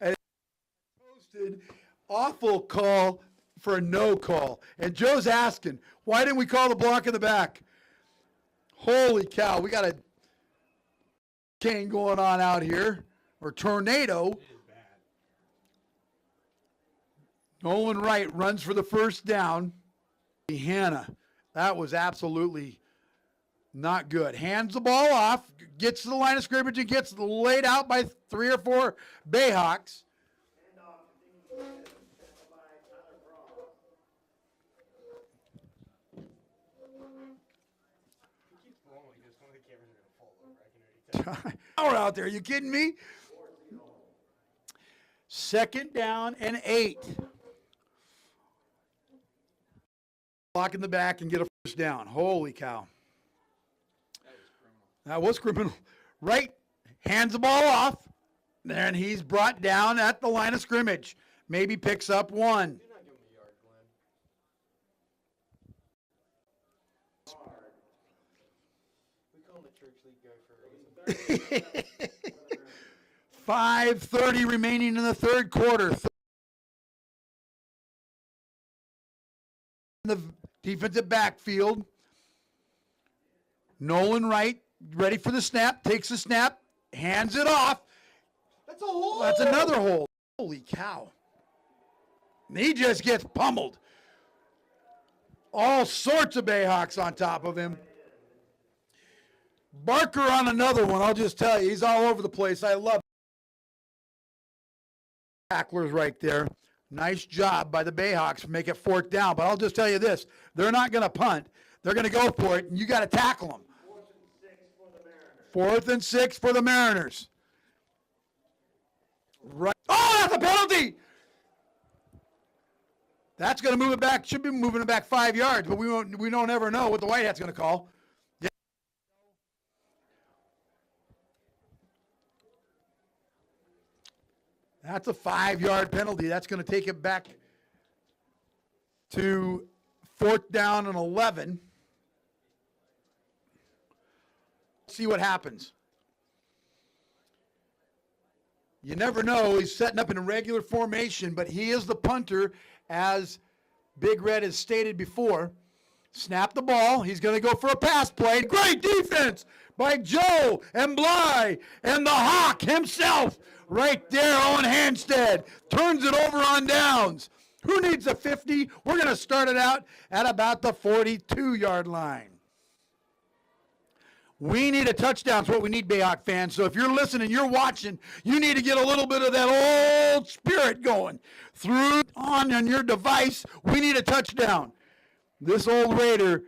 And posted awful call for a no call. And Joe's asking, why didn't we call the block in the back? Holy cow, we got a hurricane going on out here, or tornado. Nolan Wright runs for the first down. Hannah, that was absolutely not good. Hands the ball off, gets to the line of scrimmage, and gets laid out by 3 or 4 Bayhawks. Power out there, you kidding me? 2nd down and 8. Block in the back and get a first down. Holy cow. That was criminal. Wright hands the ball off, and he's brought down at the line of scrimmage. Maybe picks up 1. Do not give him a yard, Glenn. We call him the church league guy for a reason. 5:30 remaining in the third quarter. The defensive backfield. Nolan Wright ready for the snap, takes the snap, hands it off. That's a hole. That's another hole. Holy cow. And he just gets pummeled. All sorts of Bayhawks on top of him. Barker on another one, I'll just tell you, he's all over the place. I love tacklers right there. Nice job by the Bayhawks to make it 4th down. But I'll just tell you this, they're not going to punt. They're going to go for it, and you got to tackle them. 4th and 6 for the Mariners. Right. Oh, that's a penalty! That's going to move it back. Should be moving it back 5 yards, but we don't ever know what the White Hat's going to call. Yeah. That's a 5-yard penalty. That's going to take it back to 4th down and 11. See what happens. You never know. He's setting up in a regular formation, but he is the punter, as Big Red has stated before. Snap the ball. He's going to go for a pass play. Great defense by Joe and Bly and the Hawk himself right there. Owen Hanstead turns it over on downs. Who needs a 50? We're going to start it out at about the 42-yard line. We need a touchdown. That's what we need, Bayhawk fans. So if you're listening, you're watching, you need to get a little bit of that old spirit going through on your device. We need a touchdown. This old Raider,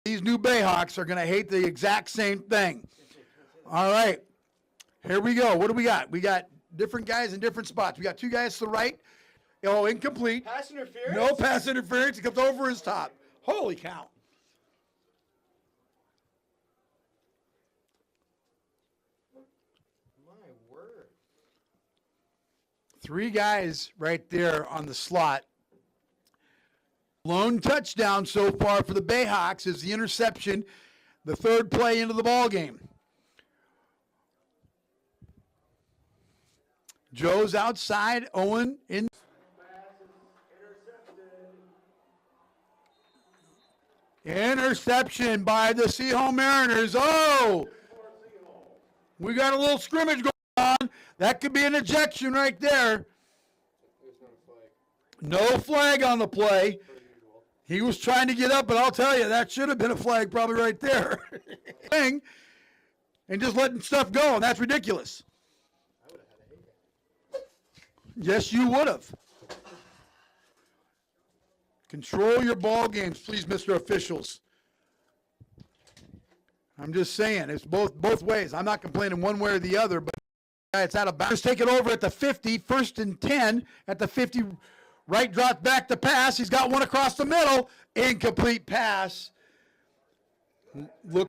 these new Bayhawks are going to hate the exact same thing. All right, here we go. What do we got? We got different guys in different spots. We got 2 guys to the right. Oh, incomplete. Pass interference? No pass interference. It comes over his top. Holy cow. My word. 3 guys right there on the slot. Lone touchdown so far for the Bayhawks is the interception, the 3rd play into the ball game. Joe's outside, Owen in. Interception by the Sehome Mariners. Oh, we got a little scrimmage going on. That could be an ejection right there. No flag on the play. He was trying to get up, but I'll tell you, that should have been a flag probably right there. And just letting stuff go, and that's ridiculous. Yes, you would have. Control your ball games, please, Mr. Officials. I'm just saying, it's both ways. I'm not complaining one way or the other, but it's out of bounds. Take it over at the 50, 1st and 10 at the 50. Right drop back to pass. He's got one across the middle. Incomplete pass. Look,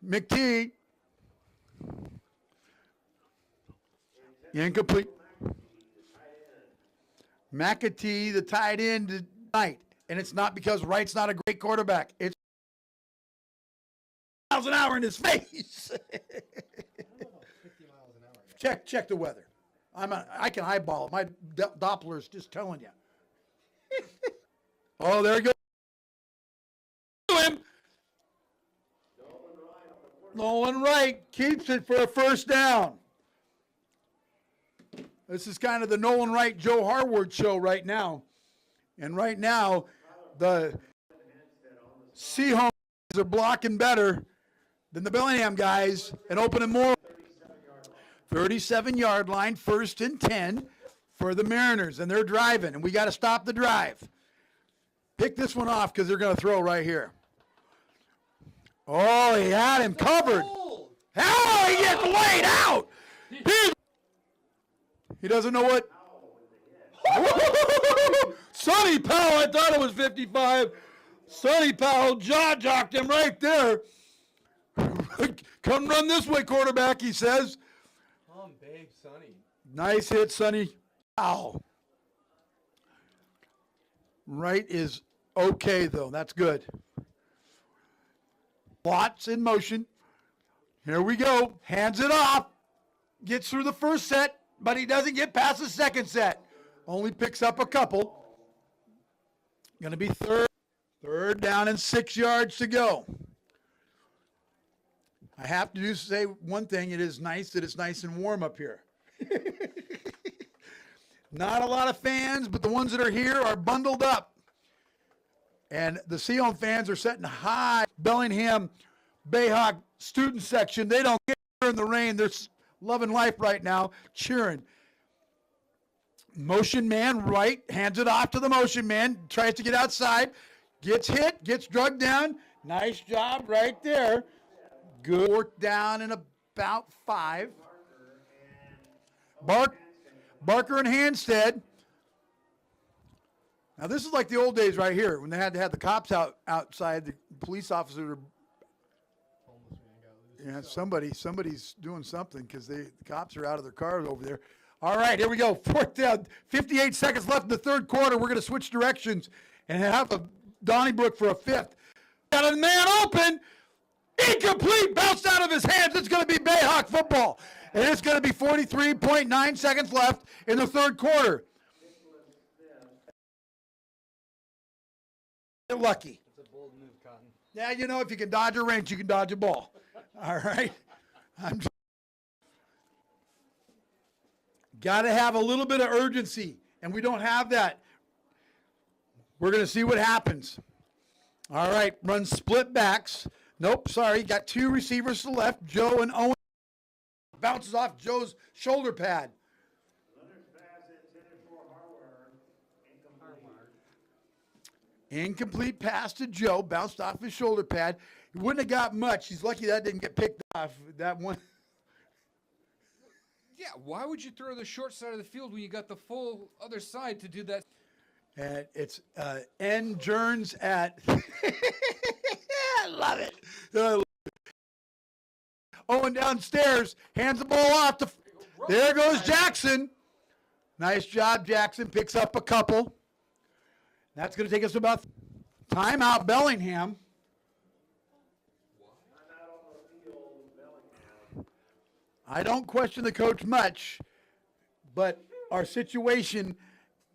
McTee. Incomplete. McAtee, the tight end tonight. And it's not because Wright's not a great quarterback. It's miles an hour in his face. Check the weather. I can eyeball it. My Doppler's just telling you. Oh, there he goes. Him. Nolan Wright keeps it for a 1st down. This is kind of the Nolan Wright, Joe Harward show right now. And right now, the Sehome guys are blocking better than the Bellingham guys and opening more. 37-yard line, 1st and 10 for the Mariners, and they're driving, and we got to stop the drive. Pick this one off because they're going to throw right here. Oh, he had him covered. Oh, he gets laid out. He doesn't know what. Sonny Powell, I thought it was 55. Sonny Powell jaw-jocked him right there. Come run this way, quarterback, he says. Babe, Sonny. Nice hit, Sonny. Ow. Right is okay, though. That's good. Watts in motion. Here we go. Hands it off. Gets through the 1st set, but he doesn't get past the 2nd set. Only picks up a couple. Going to be 3rd down and 6 yards to go. I have to say one thing. It is nice that it's nice and warm up here. Not a lot of fans, but the ones that are here are bundled up. And the Sehome fans are sitting high. Bellingham Bayhawk student section, they don't care in the rain. They're loving life right now, cheering. Motion man right, hands it off to the motion man, tries to get outside, gets hit, gets drugged down. Nice job right there. Good work down in about 5. Barker and Hanstead. Now this is like the old days right here when they had to have the cops outside. The police officers are somebody's doing something because the cops are out of their cars over there. All right, here we go. 4th down, 58 seconds left in the 3rd quarter. We're going to switch directions and have a Donnybrook for a 5th. Got a man open. Incomplete. Bounced out of his hands. It's going to be Bayhawk football. And it's going to be 43.9 seconds left in the 3rd quarter. They're lucky. It's a bold move, Cotton. Yeah, you know, if you can dodge a wrench, you can dodge a ball. All right? Got to have a little bit of urgency, and we don't have that. We're going to see what happens. All right, run split backs. Nope, sorry, got 2 receivers to the left, Joe and Owen. Bounces off Joe's shoulder pad. Leonard's pass intended for Harward. Incomplete pass to Joe, bounced off his shoulder pad. He wouldn't have got much. He's lucky that didn't get picked off. That one. Yeah, why would you throw the short side of the field when you got the full other side to do that? And it's N. Jerns at. I love it. Owen downstairs, hands the ball off. There goes Jackson. Nice job, Jackson. Picks up a couple. That's going to take us about timeout, Bellingham. I don't question the coach much, but our situation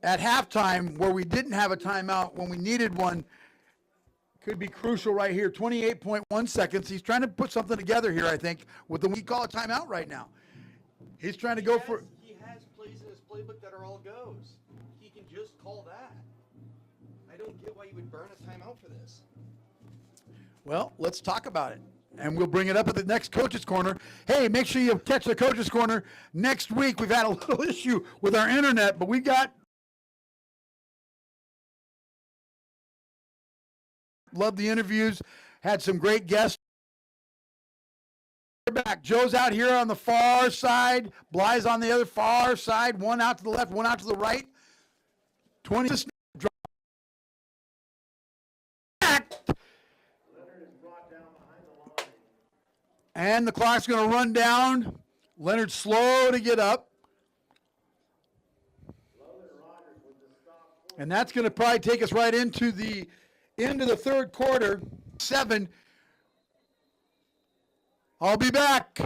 at halftime where we didn't have a timeout when we needed one could be crucial right here. 28.1 seconds. He's trying to put something together here, I think, with the we call a timeout right now. He's trying to go for. He has plays in his playbook that are all goes. He can just call that. I don't get why you would burn a timeout for this. Well, let's talk about it. And we'll bring it up at the next Coach's Corner. Hey, make sure you catch the Coach's Corner next week. We've had a little issue with our internet, but we got. Love the interviews. Had some great guests. We're back. Joe's out here on the far side. Bly's on the other far side. One out to the left, one out to the right. 20 to snap. Drop. Back. And the clock's going to run down. Leonard's slow to get up. And that's going to probably take us right into the end of the 3rd quarter. 7. I'll be back.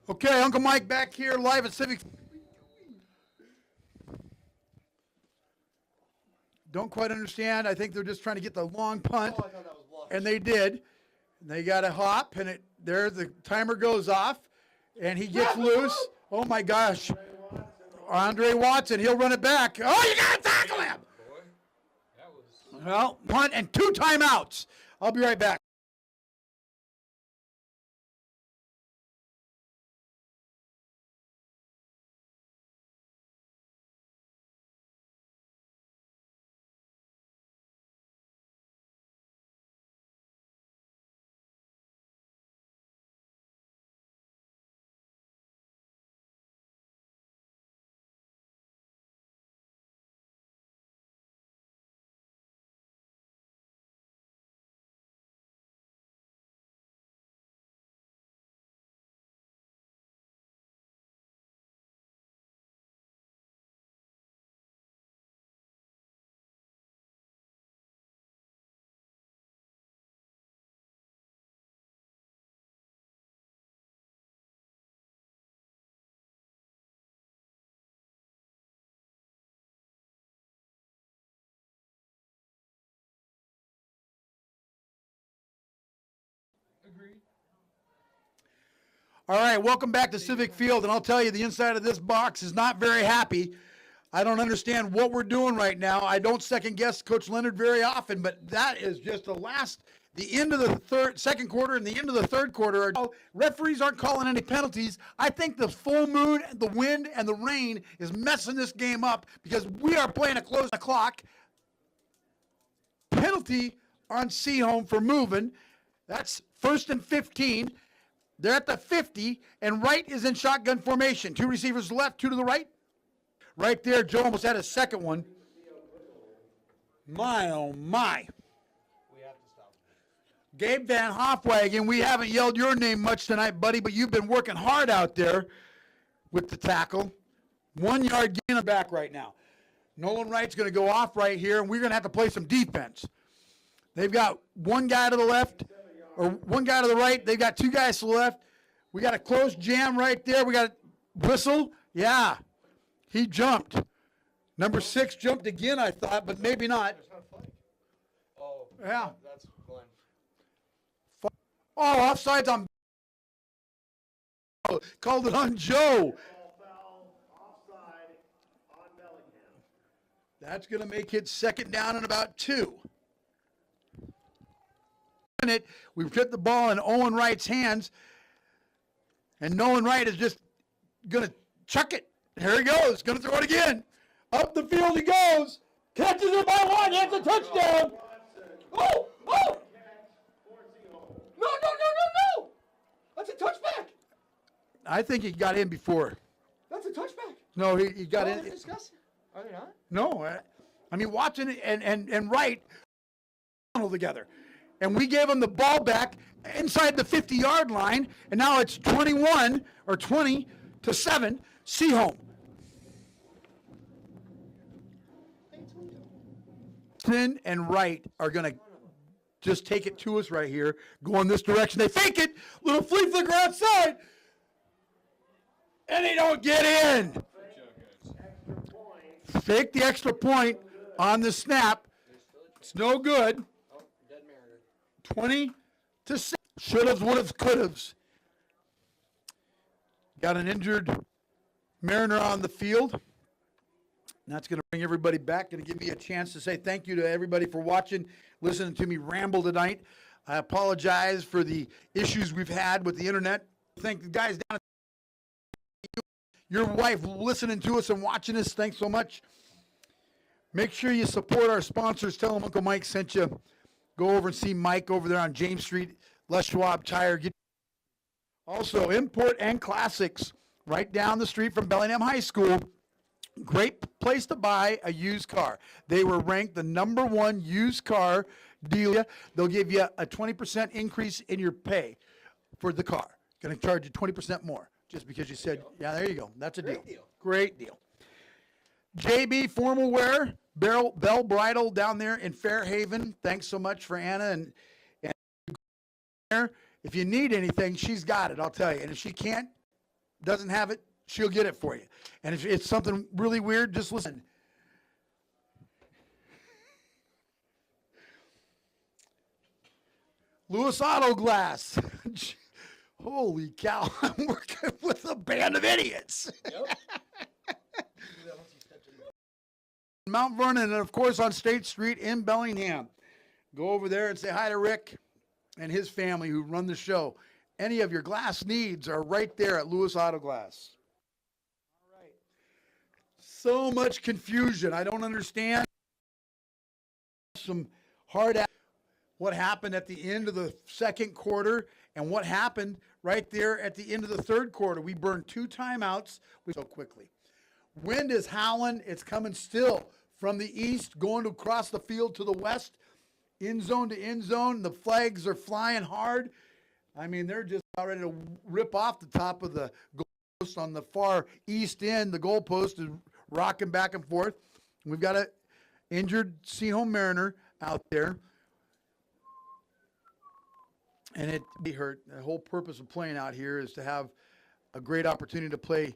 Okay, Uncle Mike back here live at Civic. Don't quite understand. I think they're just trying to get the long punt. Oh, I thought that was blocked. And they did. They got a hop, and there the timer goes off, and he gets loose. Oh my gosh. Andre Watson, he'll run it back. Oh, you got to tackle him. Well, punt and 2 timeouts. I'll be right back. agree? All right, welcome back to Civic Field, and I'll tell you, the inside of this box is not very happy. I don't understand what we're doing right now. I don't second guess Coach Leonard very often, but that is just the end of the second quarter and the end of the third quarter. Referees aren't calling any penalties. I think the full moon, the wind, and the rain is messing this game up because we are playing a close clock. Penalty on Sehome for moving. That's 1st and 15. They're at the 50, and Wright is in shotgun formation. 2 receivers left, 2 to the right. Right there, Joe almost had a second one. My, oh, my. We have to stop. Gabe Van Hofwagen, we haven't yelled your name much tonight, buddy, but you've been working hard out there with the tackle. 1 yard gain back right now. Nolan Wright's going to go off right here, and we're going to have to play some defense. They've got 1 guy to the left, or 1 guy to the right. They've got 2 guys to the left. We got a close jam right there. We got whistle. Yeah, he jumped. Number 6 jumped again, I thought, but maybe not. There's not a flag. Oh. Yeah. That's Glenn. Oh, offsides on. Called it on Joe. Foul, offside on Bellingham. That's going to make it 2nd down and about 2. We put the ball in Owen Wright's hands, and Nolan Wright is just going to chuck it. Here he goes. Going to throw it again. Up the field he goes. Catches it by 1. That's a touchdown. Oh, oh. No. That's a touchback. I think he got in before. That's a touchback. No, he got in. Disgusting. Are they not? No, I mean, watching it and Wright together. And we gave him the ball back inside the 50-yard line, and now it's 21 or 20 to 7. Sehome. And Wright are going to just take it to us right here, go in this direction. They fake it, little flea flicker outside, and they don't get in. Fake the extra point on the snap. It's no good. Oh, dead Mariner. 20 to 6. Should-haves, would-haves, could-haves. Got an injured Mariner on the field. And that's going to bring everybody back. Going to give me a chance to say thank you to everybody for watching, listening to me ramble tonight. I apologize for the issues we've had with the internet. Thank the guys down at your wife listening to us and watching us. Thanks so much. Make sure you support our sponsors. Tell them Uncle Mike sent you. Go over and see Mike over there on James Street, Les Schwab Tire. Also, Import and Classics, right down the street from Bellingham High School. Great place to buy a used car. They were ranked the #1 used car dealer. They'll give you a 20% increase in your pay for the car. Going to charge you 20% more just because you said, yeah, there you go. That's a deal. Great deal. Great deal. JB Formal Wear, Bell Bridal down there in Fairhaven. Thanks so much for Anna and if you need anything, she's got it, I'll tell you. And if she can't, doesn't have it, she'll get it for you. And if it's something really weird, just listen. Lewis Auto Glass. Holy cow, I'm working with a band of idiots. Yep. Mount Vernon, and of course on State Street in Bellingham. Go over there and say hi to Rick and his family who run the show. Any of your glass needs are right there at Lewis Auto Glass. All right. So much confusion. I don't understand. Some hard what happened at the end of the second quarter and what happened right there at the end of the third quarter. We burned 2 timeouts so quickly. Wind is howling. It's coming still from the east, going across the field to the west, end zone to end zone. The flags are flying hard. I mean, they're just about ready to rip off the top of the goalpost on the far east end. The goalpost is rocking back and forth. We've got an injured Sehome Mariner out there. And it be hurt. The whole purpose of playing out here is to have a great opportunity to play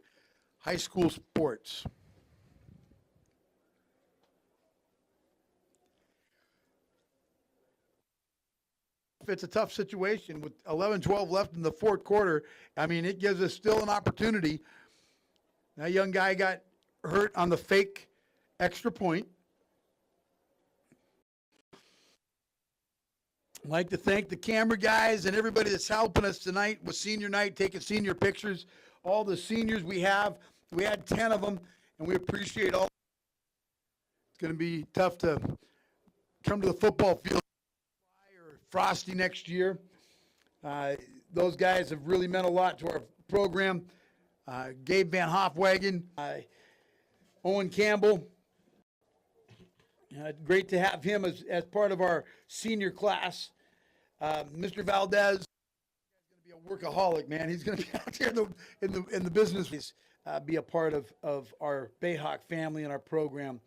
high school sports. It's a tough situation with 11-12 left in the fourth quarter. I mean, it gives us still an opportunity. That young guy got hurt on the fake extra point. I'd like to thank the camera guys and everybody that's helping us tonight with senior night, taking senior pictures. All the seniors we have, we had 10 of them, and we appreciate all. It's going to be tough to come to the football field or Frosty next year. Those guys have really meant a lot to our program. Gabe Van Hofwagen, Owen Campbell. Great to have him as part of our senior class. Mr. Valdez is going to be a workaholic, man. He's going to be out there in the business. Be a part of our Bayhawk family and our program.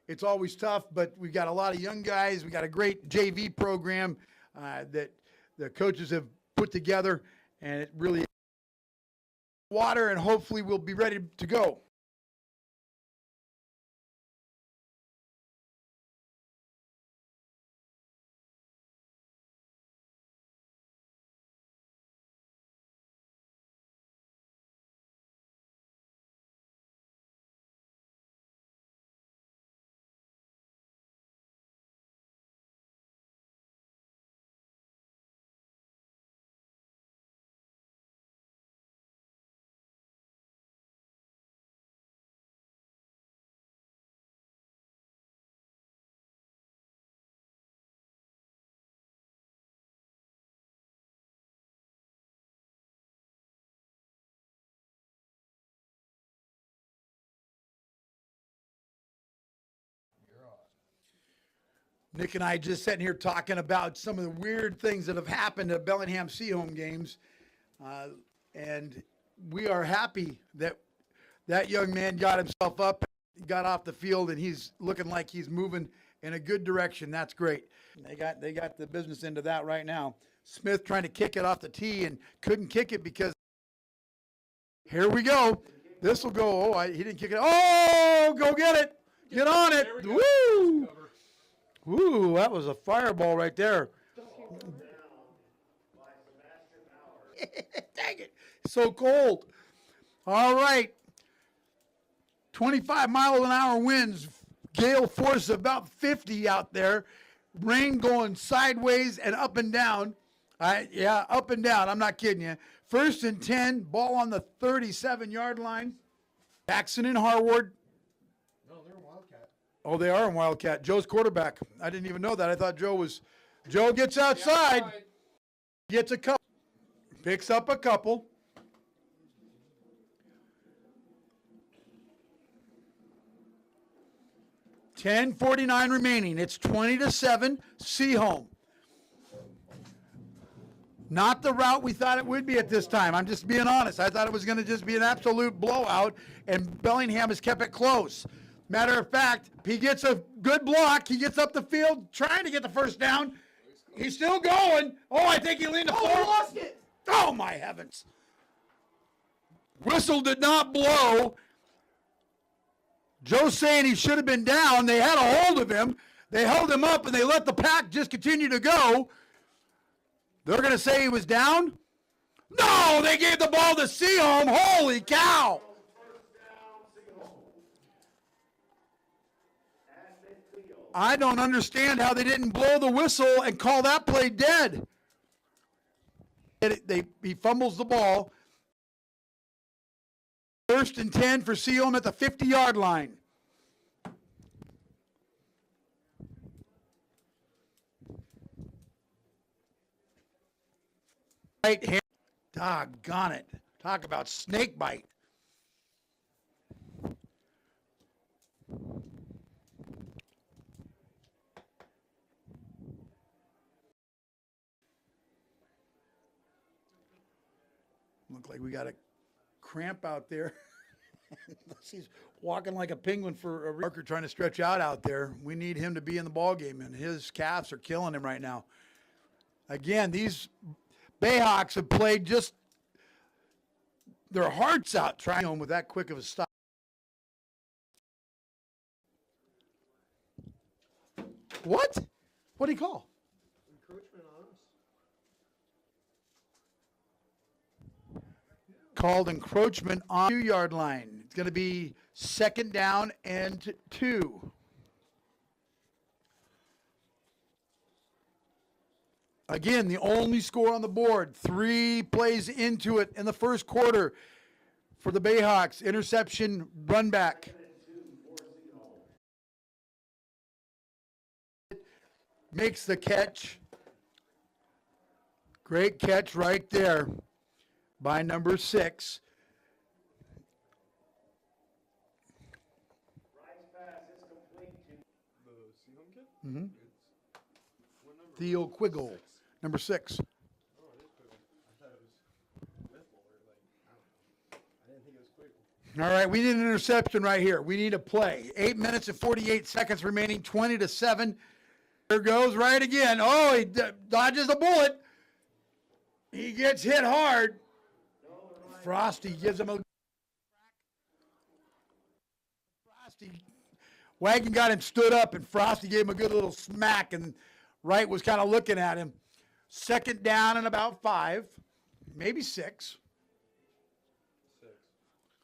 It's always tough, but we've got a lot of young guys. We got a great JV program that the coaches have put together, and it really water, and hopefully we'll be ready to go. Nick and I just sitting here talking about some of the weird things that have happened at Bellingham Sehome games. And we are happy that that young man got himself up, got off the field, and he's looking like he's moving in a good direction. That's great. They got the business into that right now. Smith trying to kick it off the tee and couldn't kick it because here we go. This will go. Oh, he didn't kick it. Oh, go get it. Get on it. Woo! Ooh, that was a fireball right there. Dang it. So cold. All right. 25-mile-an-hour winds. Gale force about 50 out there. Rain going sideways and up and down. Yeah, up and down. I'm not kidding you. 1st and 10. Ball on the 37-yard line. Jackson and Harward. Oh, they are in Wildcat. Joe's quarterback. I didn't even know that. I thought Joe gets outside, gets a couple, picks up a couple. $10:49 remaining. It's 20-7, Sehome. Not the route we thought it would be at this time. I'm just being honest. I thought it was going to just be an absolute blowout, and Bellingham has kept it close. Matter of fact, he gets a good block. He gets up the field trying to get the first down. He's still going. Oh, I think he leaned the floor. Lost it. Oh, my heavens. Whistle did not blow. Joe's saying he should have been down. They had a hold of him. They held him up, and they let the pack just continue to go. They're going to say he was down? No, they gave the ball to Sehome. Holy cow. I don't understand how they didn't blow the whistle and call that play dead. He fumbles the ball. 1st and 10 for Sehome at the 50-yard line. Right hand. Doggone it. Talk about snake bite. Look like we got a cramp out there. He's walking like a penguin for a marker trying to stretch out there. We need him to be in the ball game, and his calves are killing him right now. Again, these Bayhawks have played just their hearts out trying him with that quick of a stop. What? What did he call? encroachment on us. Called encroachment on the 2-yard line. It's going to be 2nd down and 2. Again, the only score on the board. 3 plays into it in the first quarter for the Bayhawks. Interception, run back. Makes the catch. Great catch right there by number 6. The Sehome kid? Mm-hmm. What number? Theo Quiggle, number 6. Oh, it is Quiggle. I thought it was Whipple or like, I don't know. I didn't think it was Quiggle. All right, we need an interception right here. We need a play. 8 minutes and 48 seconds remaining, 20-7. There goes right again. Oh, he dodges a bullet. He gets hit hard. Frosty gives him a... Frosty... Wagon got him stood up, and Frosty gave him a good little smack, and Wright was kind of looking at him. 2nd down and about 5, maybe 6. 6.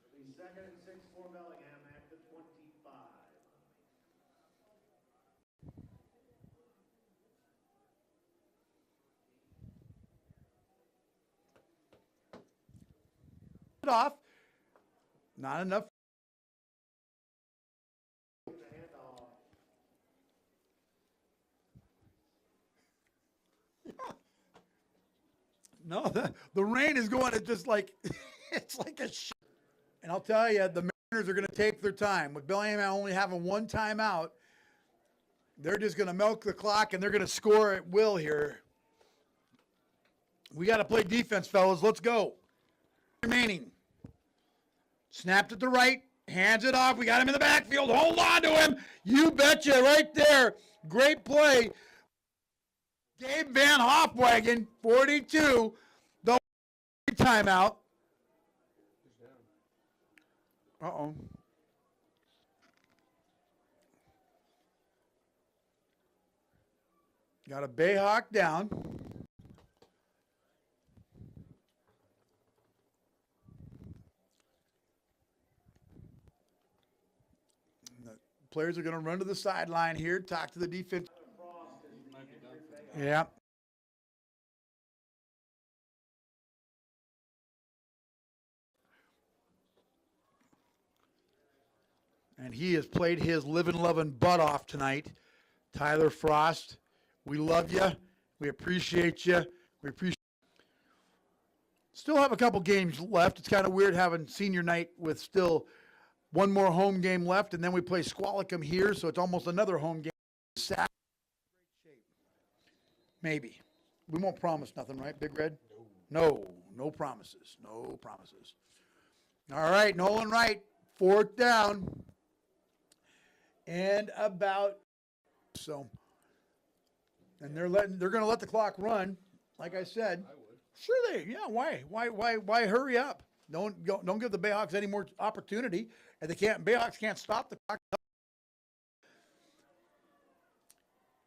It'll be 2nd and 6 for Bellingham at the 25. It off. Not enough. No, the rain is going to just like, it's like a And I'll tell you, the Mariners are going to take their time. With Bellingham only having 1 timeout, they're just going to milk the clock and they're going to score at will here. We got to play defense, fellas. Let's go. Remaining. Snapped it to right. Hands it off. We got him in the backfield. Hold on to him. You betcha, right there. Great play. Gabe Van Hofwagen, 42. The timeout. Uh-oh. Got a Bayhawk down. The players are going to run to the sideline here, talk to the defense. Yeah. And he has played his living, loving butt off tonight. Tyler Frost, we love you. We appreciate you. We appreciate. Still have a couple games left. It's kind of weird having senior night with still one more home game left, and then we play Squalicum here, so it's almost another home game. Saturday. Maybe. We won't promise nothing, right, Big Red? No. No promises. No promises. All right, Nolan Wright, 4th down. And about so. And they're going to let the clock run, like I said. I would. Sure why hurry up? Don't give the Bayhawks any more opportunity. And Bayhawks can't stop the clock.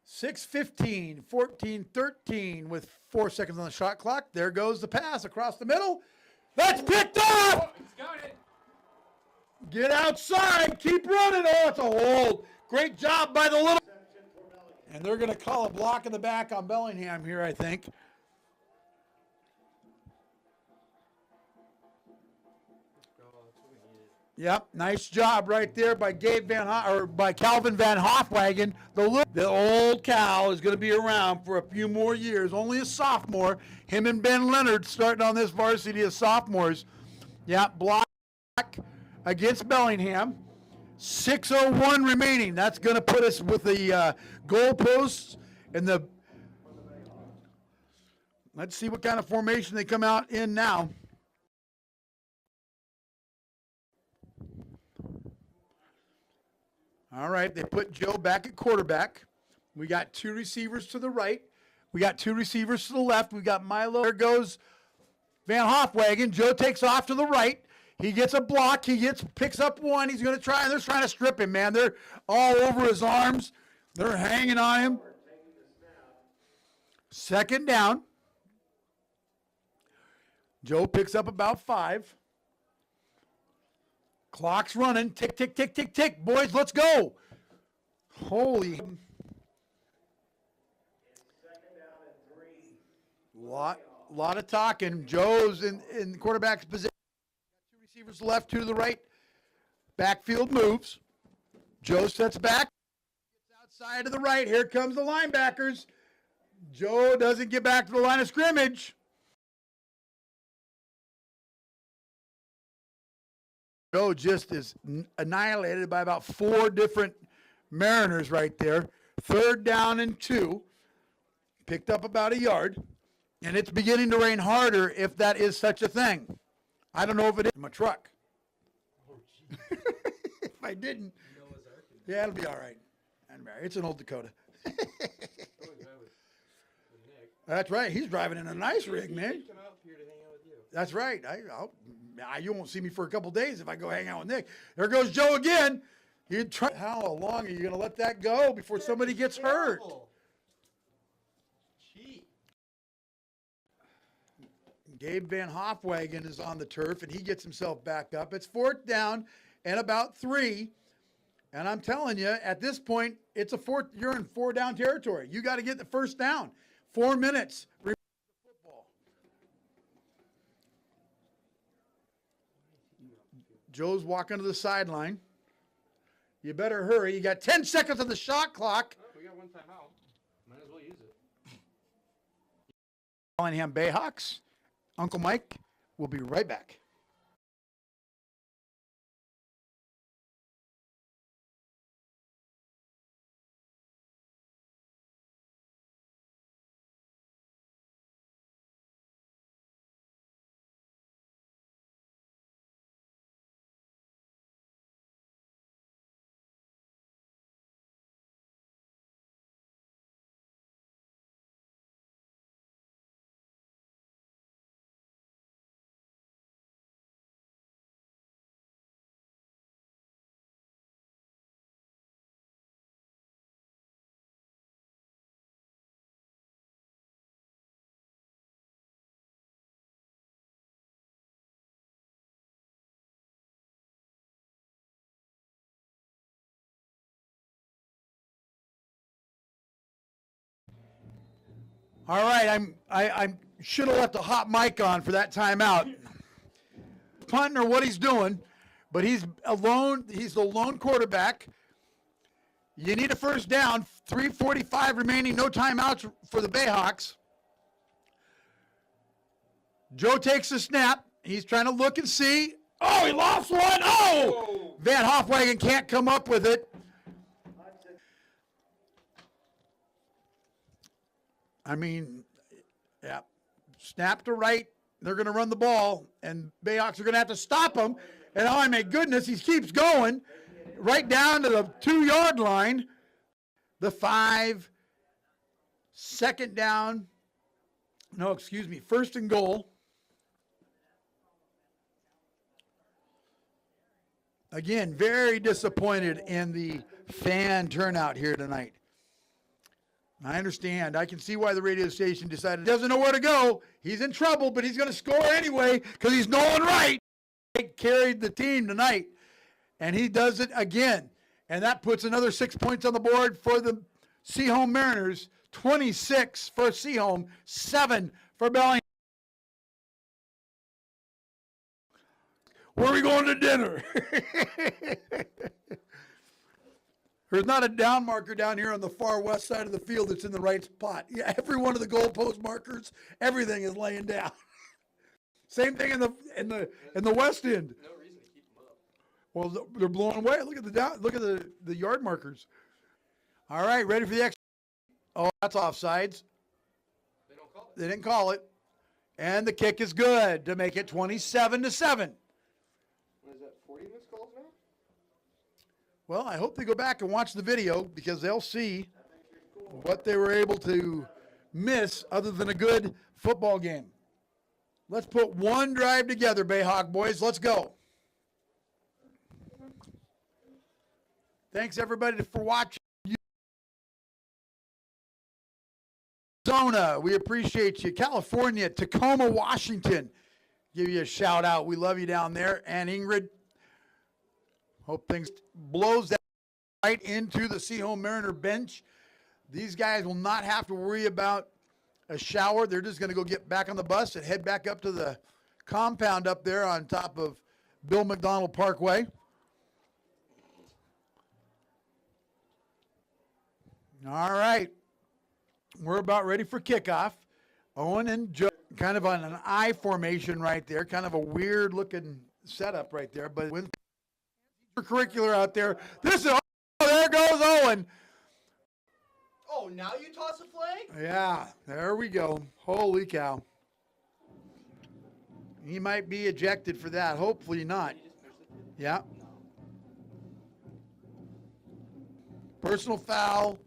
6:15, 14-13 with 4 seconds on the shot clock. There goes the pass across the middle. That's picked off. He's got it. Get outside. Keep running. Oh, it's a hold. Great job by the little. And they're going to call a block in the back on Bellingham here, I think. Yep, nice job right there by by Calvin Van Hofwagen. The old Cal is going to be around for a few more years. Only a sophomore. Him and Ben Leonard starting on this varsity as sophomores. Yep, block against Bellingham. 6:01 remaining. That's going to put us with the goalposts and the. Let's see what kind of formation they come out in now. All right, they put Joe back at quarterback. We got 2 receivers to the right. We got 2 receivers to the left. We got Milo. There goes Van Hofwagen. Joe takes off to the right. He gets a block. Picks up one. He's going to try, and they're trying to strip him, man. They're all over his arms. They're hanging on him. 2nd down. Joe picks up about 5. Clock's running. Tick, tick, tick, tick, tick. Boys, let's go. Holy. Lot of talking. Joe's in quarterback's position. 2 receivers left, 2 to the right. Backfield moves. Joe sets back. Gets outside to the right. Here comes the linebackers. Joe doesn't get back to the line of scrimmage. Joe just is annihilated by about 4 different Mariners right there. 3rd down and 2. Picked up about a yard. And it's beginning to rain harder, if that is such a thing. I don't know if it is in my truck. If I didn't, yeah, it'll be all right. It's an old Dakota. That's right. He's driving in a nice rig, man. Come out here to hang out with you. That's right. You won't see me for a couple days if I go hang out with Nick. There goes Joe again. How long are you going to let that go before somebody gets hurt? Cheat. Gabe Van Hofwagen is on the turf, and he gets himself back up. It's 4th down and about 3. And I'm telling you, at this point, you're in 4 down territory. You got to get the 1st down. 4 minutes. Football. Joe's walking to the sideline. You better hurry. You got 10 seconds on the shot clock. Oh, we got 1 timeout. Might as well use it. Bellingham Bayhawks. Uncle Mike will be right back. All right, I should have left a hot mic on for that timeout. Punting or what he's doing, but he's alone. He's the lone quarterback. You need a 1st down. 3:45 remaining. No timeouts for the Bayhawks. Joe takes the snap. He's trying to look and see. Oh, he lost one. Oh! Van Hofwagen can't come up with it. I mean, yeah, snap to right. They're going to run the ball, and Bayhawks are going to have to stop him. And oh, my goodness, he keeps going right down to the 2-yard line. The 5, 2nd down. No, excuse me, 1st and goal. Again, very disappointed in the fan turnout here tonight. I understand. I can see why the radio station decided he doesn't know where to go. He's in trouble, but he's going to score anyway because he's Nolan Wright. Carried the team tonight, and he does it again. And that puts another 6 points on the board for the Sehome Mariners. 26 for Sehome, 7 for Bellingham. Where are we going to dinner? There's not a down marker down here on the far west side of the field that's in the right spot. Yeah, every one of the goalpost markers, everything is laying down. Same thing in the west end. No reason to keep them up. Well, they're blowing away. Look at the yard markers. All right, ready for the extra. Oh, that's offsides. They don't call it. They didn't call it. And the kick is good to make it 27-7. What is that, 40 missed calls now? Well, I hope they go back and watch the video because they'll see what they were able to miss other than a good football game. Let's put one drive together, Bayhawk boys. Let's go. Thanks, everybody, for watching. Arizona, we appreciate you. California, Tacoma, Washington, give you a shout out. We love you down there. And Ingrid, hope things blows that right into the Sehome Mariner bench. These guys will not have to worry about a shower. They're just going to go get back on the bus and head back up to the compound up there on top of Bill McDonald Parkway. All right. We're about ready for kickoff. Owen and Joe kind of on an I formation right there. Kind of a weird looking setup right there. But with curricular out there, this is, oh, there goes Owen. Oh, now you toss a flag? Yeah, there we go. Holy cow. He might be ejected for that. Hopefully not. Yeah. Personal foul.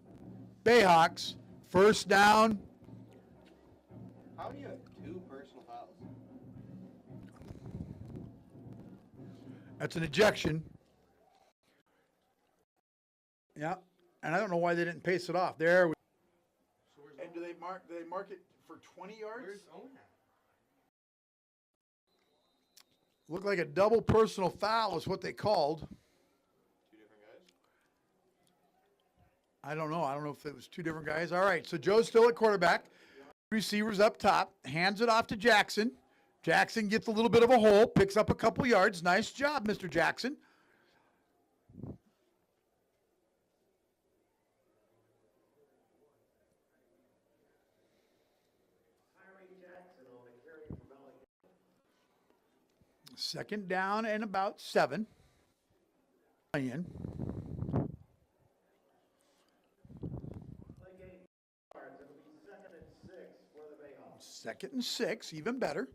Bayhawks. First down. How do you have 2 personal fouls? That's an ejection. Yeah. And I don't know why they didn't pace it off. There. And do they mark it for 20 yards? Where's Owen at? Looked like a double personal foul is what they called. 2 different guys? I don't know. I don't know if it was 2 different guys. All right, so Joe's still at quarterback. Receivers up top. Hands it off to Jackson. Jackson gets a little bit of a hole, picks up a couple yards. Nice job, Mr. Jackson. Second down and about 7. In. Second and 6, even better.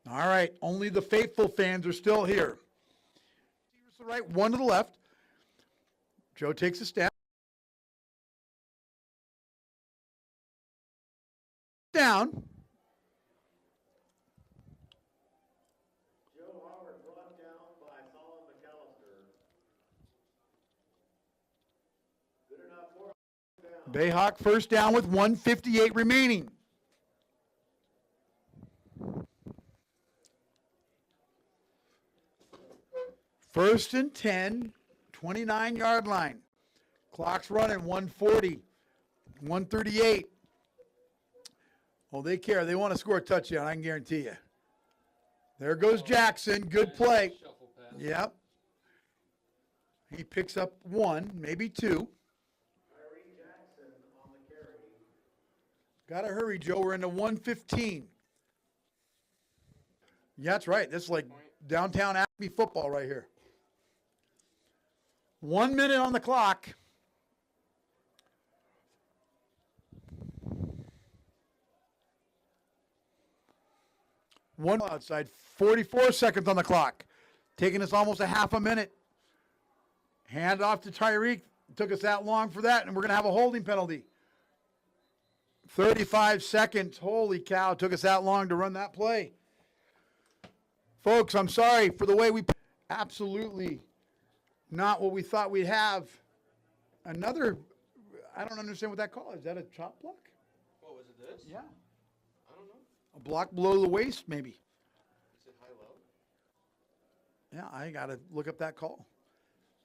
All right, only the faithful fans are still here. To the right, 1 to the left. Joe takes a step. Down. Bayhawk first down with 1:58 remaining. First and 10, 29-yard line. Clock's running, 140, 138. Oh, they care. They want to score a touchdown, I can guarantee you. There goes Jackson. Good play. Yep. He picks up 1, maybe 2. Got to hurry, Joe. We're into 1:15. Yeah, that's right. This is like downtown Acme football right here. 1 minute on the clock. One outside, 44 seconds on the clock. Taking us almost a half a minute. Hand off to Tyreek. Took us that long for that, and we're going to have a holding penalty. 35 seconds. Holy cow. Took us that long to run that play. Folks, I'm sorry for the way we... Absolutely not what we thought we'd have. Another... I don't understand what that call is. Is that a chop block? What was it, this? Yeah. I don't know. A block below the waist, maybe. Is it high-low? Yeah, I got to look up that call.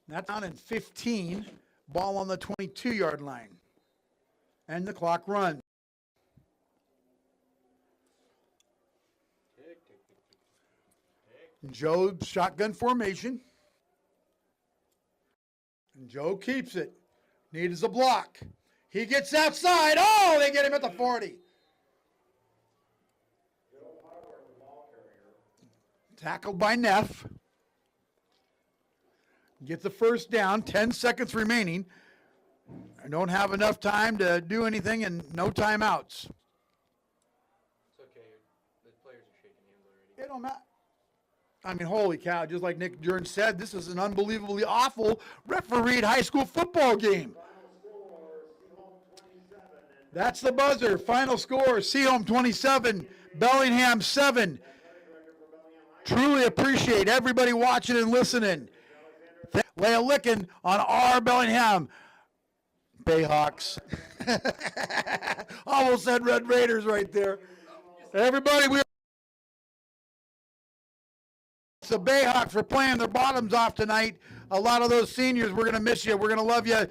That's down in 15. Ball on the 22-yard line. And the clock runs. Joe shotgun formation. And Joe keeps it. Needs a block. He gets outside. Oh, they get him at the 40. Tackled by Neff. Gets the first down. 10 seconds remaining. I don't have enough time to do anything and no timeouts. It's okay. The players are shaking hands already. It don't matter. I mean, holy cow, just like Nick Jern said, this is an unbelievably awful refereed high school football game. That's the buzzer. Final score, Sehome 27, Bellingham 7. Truly appreciate everybody watching and listening. Lay a licking on our Bellingham Bayhawks. Almost said Red Raiders right there. Everybody, the Bayhawks were playing their bottoms off tonight. A lot of those seniors, we're going to miss you. We're going to love you